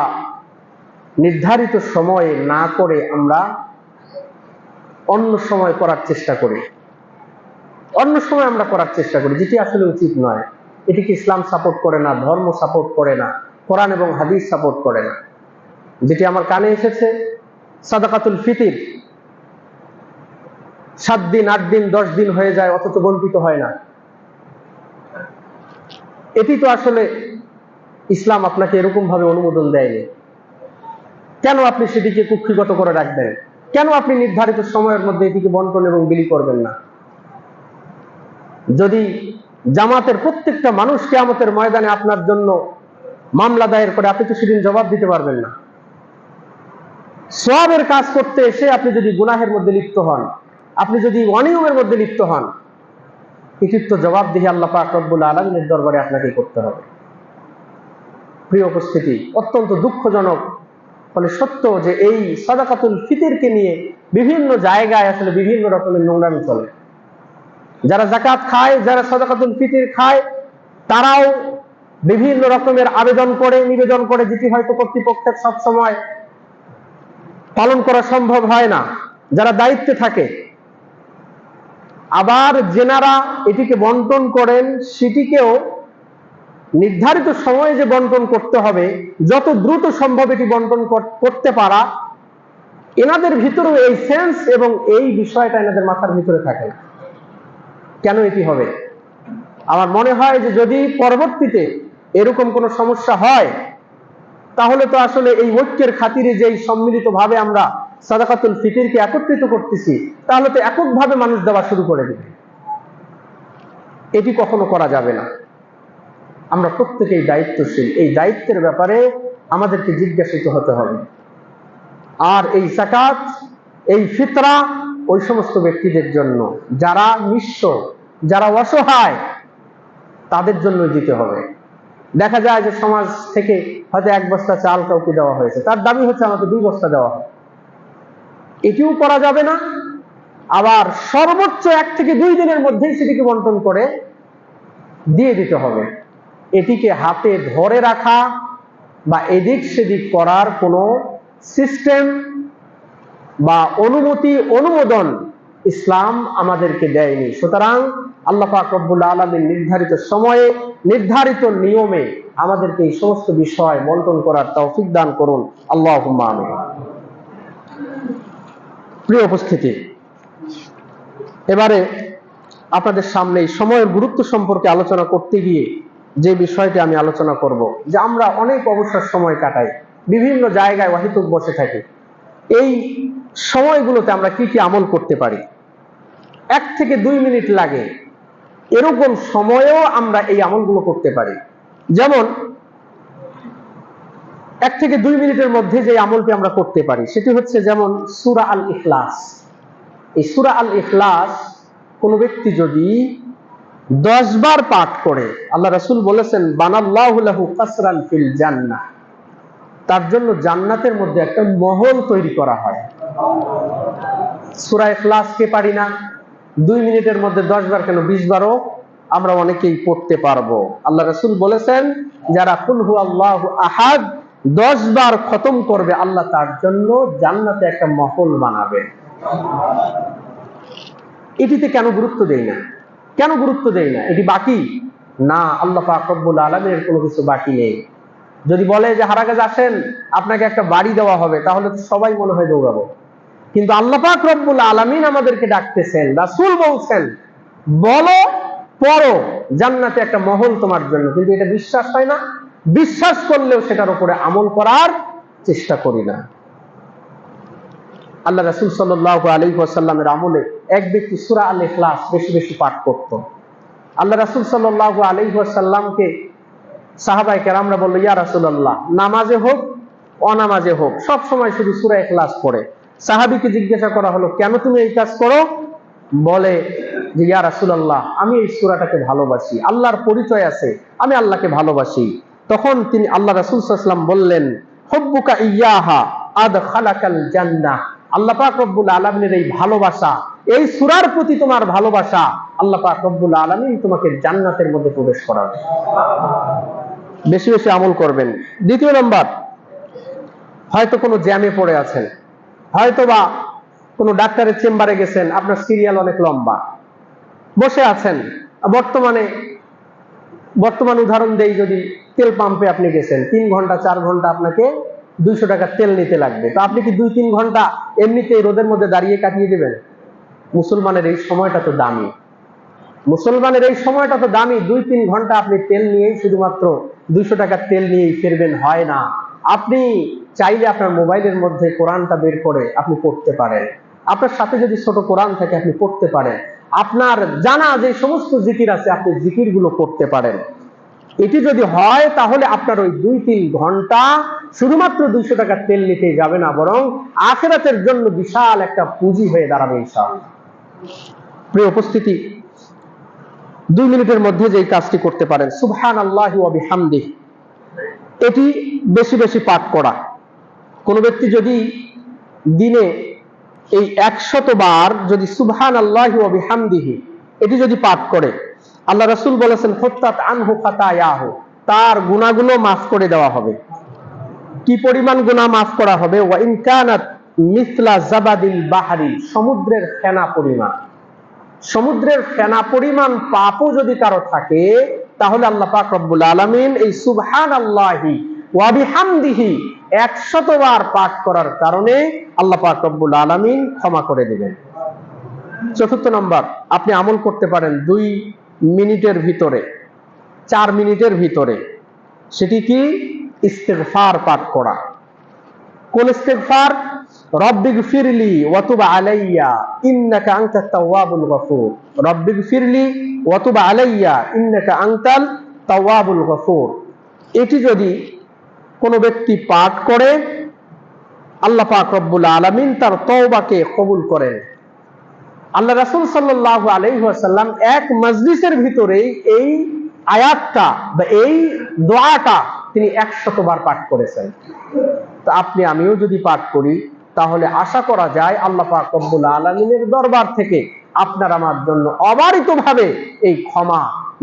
নির্ধারিত সময়ে না করে আমরা অন্য সময় করার চেষ্টা করি, যেটি আসলে উচিত নয়। এটিকে ইসলাম সাপোর্ট করে না, ধর্ম সাপোর্ট করে না, কোরআন এবং হাদিস সাপোর্ট করে না। যেটি আমার কানে এসেছে, সাদাকাতুল ফিতির 7 দিন 8 দিন 10 দিন হয়ে যায় অথচ বন্টিত হয় না। এটি তো আসলে ইসলাম আপনাকে এরকম ভাবে অনুমোদন দেয়নি। কেন আপনি সেটিকে কুক্ষিগত করে রাখবেন? কেন আপনি নির্ধারিত সময়ের মধ্যে এটিকে বন্টন এবং বিলি করবেন না? যদি জামাতের প্রত্যেকটা মানুষ কিয়ামতের ময়দানে আপনার জন্য মামলা দায়ের করে, আপনি তো সেদিন জবাব দিতে পারবেন না। সওয়াবের কাজ করতে এসে আপনি যদি গুনাহের মধ্যে লিপ্ত হন, আপনি যদি অনিয়মের মধ্যে লিপ্ত হন, এটির তো জবাবদিহি আল্লাহ পাক রব্বুল আলামিনের দরবারে আপনাকে করতে হবে। প্রিয় উপস্থিতি, অত্যন্ত দুঃখজনক ফলে সত্য যে এই সাদাকাতুল ফিতরকে নিয়ে বিভিন্ন জায়গায় আসলে বিভিন্ন রকমের নোংরামি চলে। যারা যাকাত খায়, যারা সাদাকাতুল ফিতর খায়, তারাও বিভিন্ন রকমের আবেদন করে, নিবেদন করে, যেটি হয়তো কর্তৃপক্ষের সবসময় পালন করা সম্ভব হয় না, যারা দায়িত্বে থাকে। আবার যেনারা এটিকে বন্টন করেন, সেটিকেও নির্ধারিত সময়ে যে বন্টন করতে হবে, যত দ্রুত সম্ভব এটি বন্টন করতে পারা, এনাদের ভিতরেও এই সেন্স এবং এই বিষয়টা এনাদের মাথার ভিতরে থাকে না। কেন এটি হবে? আমার মনে হয় যে যদি পরবর্তীতে এরকম কোনো সমস্যা হয়, তাহলে তো আসলে এই ঐক্যের খাতিরে যেই সম্মিলিতভাবে আমরা সাদাকাতুল ফিতরকে একত্রিত করতেছি, তাহলে তো এককভাবে মানুষ দেওয়া শুরু করে দেবে। এটি কখনো করা যাবে না। আমরা প্রত্যেকেই দায়িত্বশীল, এই দায়িত্বের ব্যাপারে আমাদেরকে জিজ্ঞাসিত হতে হবে। আর এই যাকাত, এই ফিতরা ওই সমস্ত ব্যক্তিদের জন্য যারা নিঃস্ব, যারা অসহায়, তাদের জন্য দিতে হবে। দেখা যায় যে সমাজ থেকে হয়তো 1 বস্তা চাল কাউকে দেওয়া হয়েছে, তার দাবি হচ্ছে আমাকে 2 বস্তা দেওয়া হয়। এটিও করা যাবে না। আবার সর্বোচ্চ 1 থেকে 2 দিনের মধ্যেই সেটিকে বন্টন করে দিয়ে দিতে হবে। এটিকে হাতে ধরে রাখা বা এদিক সেদিক করার কোনো সিস্টেম বা অনুমোদন ইসলাম আমাদেরকে দেয়নি। সুতরাং আল্লাহ পাক রব্বুল আলামিন নির্ধারিত সময়ে, নির্ধারিত নিয়মে আমাদেরকে এই সমস্ত বিষয় বন্টন করার তৌফিক দান করুন। আল্লাহুম্মা আমিন। প্রিয় উপস্থিতি, এবারে আপনাদের সামনে এই সময়ের গুরুত্ব সম্পর্কে আলোচনা করতে গিয়ে যে বিষয়টি আমি আলোচনা করব, যে আমরা অনেক অবসর সময় কাটাই, বিভিন্ন জায়গায় অহেতুক বসে থাকি। এই সময়গুলোতে আমরা কি কি আমল করতে পারি? 1 থেকে 2 মিনিট লাগে, এরকম সময়েও আমরা এই আমলগুলো করতে পারি। যেমন 1 থেকে 2 মিনিটের মধ্যে যে আমলটি আমরা করতে পারি সেটি হচ্ছে যেমন সূরা আল ইখলাস। এই সূরা আল ইখলাস কোন ব্যক্তি যদি 10 বার পাঠ করে, আল্লাহ রাসূল বলেছেন বানাল্লাহু লাহু কাসরান ফিল জান্নাহ, তার জন্য জান্নাতের মধ্যে একটা মহল তৈরি করা হয়। সূরা ইখলাস কে পারি না? 2 মিনিটের মধ্যে 10 বার কেন 20 বারও আমরা অনেকেই পড়তে পারবো। আল্লাহ রাসূল বলেছেন যারা কুল হুয়াল্লাহু আহাদ 10 বার খতম করবে, আল্লাহ তার জন্য জান্নাতে একটা মহল বানাবে। এটিতে কেন গুরুত্ব দেই না? কেন গুরুত্ব দেই না? এটি বাকি না, আল্লাহ পাক রব্বুল আলামিনের কোনো কিছু বাকি নেই। যদি বলে যে হারাগাজ আসেন, আপনাকে একটা বাড়ি দেওয়া হবে, তাহলে তো সবাই মনে হয় দৌড়াবো। কিন্তু আল্লাহ পাক রব্বুল আলামিন আমাদেরকে ডাকতেছেন, রাসূল বলছেন বলো পড়ো, জান্নাতে একটা মহল তোমার জন্য। কিন্তু এটা বিশ্বাস হয় না, বিশ্বাস করলেও সেটার উপরে আমল করার চেষ্টা করি না। আল্লাহ রাসূল সাল্লাল্লাহু আলাইহি ওয়াসাল্লামের আমলে এক ব্যক্তি সূরা আল ইখলাস বেশি বেশি পাঠ করত। আল্লাহ রাসূল সাল্লাল্লাহু আলাইহি ওয়াসাল্লামকে সাহাবায়ে কেরামরা বলল, ইয়া রাসূলুল্লাহ, নামাজে হোক অনামাজে হোক সব সময় শুধু সূরা ইখলাস পড়ে। সাহাবীকে জিজ্ঞাসা করা হলো, কেন তুমি এই কাজ করো? বলে যে, ইয়া রাসূলুল্লাহ, আমি এই সূরাটাকে ভালোবাসি, আল্লাহর পরিচয় আছে, আমি আল্লাহকে ভালোবাসি। তখন তিনি আল্লাহ রাসূল সাল্লাল্লাহু আলাইহি ওয়াসাল্লাম বললেন, হুব্বুকা ইয়াহা আদখালাকাল জান্নাহ। আল্লাহ পাক রব্বুল আলামিনের এই ভালোবাসা, এই সূরার প্রতি তোমার ভালোবাসা, আল্লাহ পাক রব্বুল আলামিন তোমাকে জান্নাতের মধ্যে প্রবেশ করাবে। বেশি বেশি আমল করবেন। দ্বিতীয় নাম্বার, হয়তো কোনো জ্যামে পড়ে আছেন, হয়তোবা কোনো ডাক্তারের চেম্বারে গেছেন, আপনার সিরিয়াল অনেক লম্বা, বসে আছেন। বর্তমান উদাহরণ দেই, যদি তেল পাম্পে আপনি গেছেন, 3 ঘন্টা 4 ঘন্টা আপনাকে 200 টাকা তেল নিতে লাগবে, তো আপনি কি 2-3 ঘন্টা এমনিতেই রোদের মধ্যে দাঁড়িয়ে কাটিয়ে দেবেন? মুসলমানের এই সময়টা তো দামি, মুসলমানের এই সময়টা তো দামি। 2-3 ঘন্টা আপনি তেল নিয়েই, শুধুমাত্র 200 টাকার তেল নিয়েই ফিরবেন, হয় না। আপনি চাইলে আপনার মোবাইলের মধ্যে কোরআনটা বের করে আপনি পড়তে পারেন, আপনার সাথে যদি ছোট কোরআন থাকে আপনি পড়তে পারেন, আপনার জানা যে সমস্ত জিকির আছে আপনি জিকিরগুলো করতে পারেন। এটি যদি হয় তাহলে আপনার ওই 2-3 ঘন্টা শুধুমাত্র 200 টাকার তেল নিতে যাবে না, বরং আখিরাতের জন্য বিশাল একটা পুঁজি হয়ে দাঁড়াবে ইনশাআল্লাহ। প্রিয় উপস্থিতি, 2 মিনিটের মধ্যে যে কাজটি করতে পারেন, সুবহানাল্লাহি ওয়া বিহামদিহি, এটি বেশি বেশি পাঠ করা। কোন ব্যক্তি যদি দিনে এই 100 বার যদি সুবহানাল্লাহি ওয়া বিহামদিহি এটি যদি পাঠ করে, আল্লাহ রাসূল বলেছেন হুত্তাত আনহু খাতায়াহু, তার গুনাহগুলো মাফ করে দেওয়া হবে। কি পরিমাণ গুনাহ মাফ করা হবে? ওয়া ইন কানাত মিসলা জাবাদিল বাহরি, সমুদ্রের ফেনা পরিমাণ। সমুদ্রের ফেনা পরিমাণ পাপও যদি কারো থাকে, তাহলে আল্লাহ পাক রব্বুল আলামিন এই সুবহানাল্লাহি ওয়া বিহামদিহি 100 বার পাঠ করার কারণে আল্লাহ পাক রব্বুল আলামিন ক্ষমা করে দিবেন। চতুর্থ নম্বর, আপনি আমল করতে পারেন 2 মিনিটের ভিতরে, 4 মিনিটের ভিতরে। সেটি কি? ইস্তিগফার পাঠ করা। কোন ইস্তিগফার? রব্বিগফিরলি ওয়া তুব আলাইয়া ইন্নাকা আনতাত তাওয়াবুল গফুর। রব্বিগফিরলি ওয়া তুব আলাইয়া ইন্নাকা আনতাল তাওয়াবুল গফুর। এটি যদি কোন ব্যক্তি পাঠ করে, আল্লাহ পাক রব্বুল আলামিন তার তওবাকে কবুল করেন। আল্লাহ রাসূল সাল্লাল্লাহু আলাইহি ওয়াসাল্লাম এক মজলিসের ভিতরেই এই আয়াতটা বা এই দোয়াটা তিনি 100 বার পাঠ করেছেন। তো আপনি আমিও যদি পাঠ করি, তাহলে আশা করা যায় আল্লাহ পাক রব্বুল আলামিনের দরবার থেকে আপনার আমার জন্য অবারিতভাবে এই ক্ষমা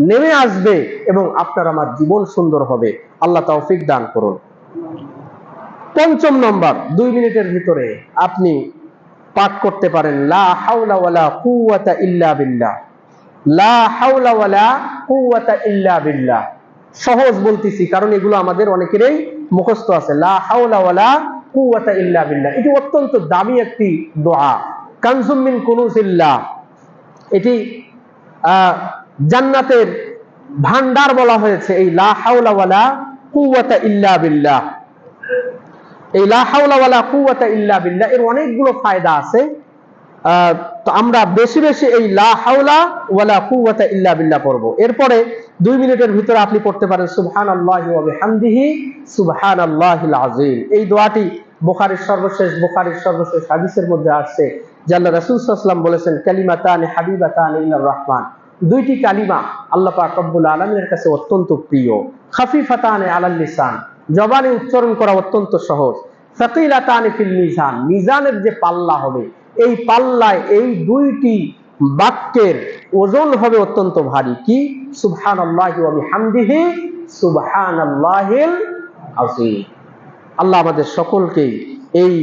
নেমে আসবে এবং আপনার আমার জীবন সুন্দর হবে। আল্লাহ তৌফিক দান করুন। পঞ্চম নম্বর, 2 মিনিটের ভিতরে আপনি পাঠ করতে পারেন লা হাওলা ওয়ালা কুওয়াতা ইল্লা বিল্লাহ। লা হাওলা ওয়ালা কুওয়াতা ইল্লা বিল্লাহ। সহজ বলতেছি কারণ এগুলো আমাদের অনেকেরই মুখস্থ আছে। লা হাওলা ওয়ালা কুওয়াতা ইল্লা বিল্লাহ, এটি অত্যন্ত দামি একটি দোয়া, কানজুম মিন কুনুজিল্লাহ। এটি জান্নাতের ভান্ডার বলা হয়েছে এই লা হাওলা ওয়ালা কুওয়াতা ইল্লা বিল্লাহ। এই লা হাওলা ওয়ালা কুওয়াতা ইল্লা বিল্লাহ এর অনেকগুলো ফায়দা আছে। তো আমরা বেশি বেশি এই লা হাওলা ওয়ালা কুওয়াতা ইল্লা বিল্লাহ পড়ব। এরপরে 2 মিনিটের ভিতরে আপনি পড়তে পারেন সুবহানাল্লাহি ওয়া বিহামদিহি সুবহানাল্লাহিল আযীম। এই দোয়াটি বুখারীর সর্বশেষ হাদিসের মধ্যে আসছে যে আল্লাহ রাসূল সাল্লাল্লাহু আলাইহি ওয়াসাল্লাম বলেছেন, কালিমাতানি হাবিবাতানি ইলার রহমান, 2টি কালিমা আল্লাহ পাক রব্বুল আলামিনের কাছে অত্যন্ত প্রিয়। খাফিফাতানি আলাল লিসান, জবানে উচ্চারণ করা অত্যন্ত সহজ। সাকিলাতানি ফিল মিজান, মিজানের যে পাল্লা হবে, এই পাল্লায় এই 2টি বাক্যের ওজন হবে অত্যন্ত ভারী। কি? সুবহানাল্লাহি ওয়া বিহামদিহি সুবহানাল্লাহিল আযীম। আল্লাহ আমাদের সকলকে এই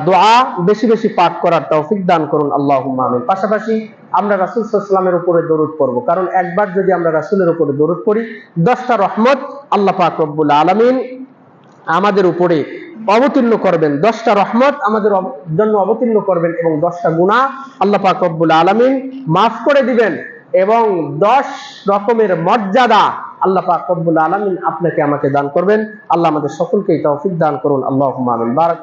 দোয়া বেশি বেশি পাঠ করার তৌফিক দান করুন, আল্লাহুম্মা আমিন। পাশাপাশি আমরা রাসূল সাল্লাল্লাহু আলাইহি ওয়াসাল্লামের উপরে দরুদ পড়ব, কারণ একবার যদি আমরা রাসূলের উপরে দরুদ পড়ি 10টা রহমত আল্লাহ পাক রব্বুল আলামিন আমাদের উপরে অবতীর্ণ করবেন, 10টা রহমত আমাদের জন্য অবতীর্ণ করবেন এবং 10টা গুনাহ আল্লাহ পাক রব্বুল আলামিন মাফ করে দিবেন এবং 10 রকমের মর্যাদা আল্লাহ পাক রব্বুল আলামিন আপনাকে আমাকে দান করবেন। আল্লাহ আমাদের সকলকে তৌফিক দান করুন, আল্লাহুম্মা আমিন। বারাক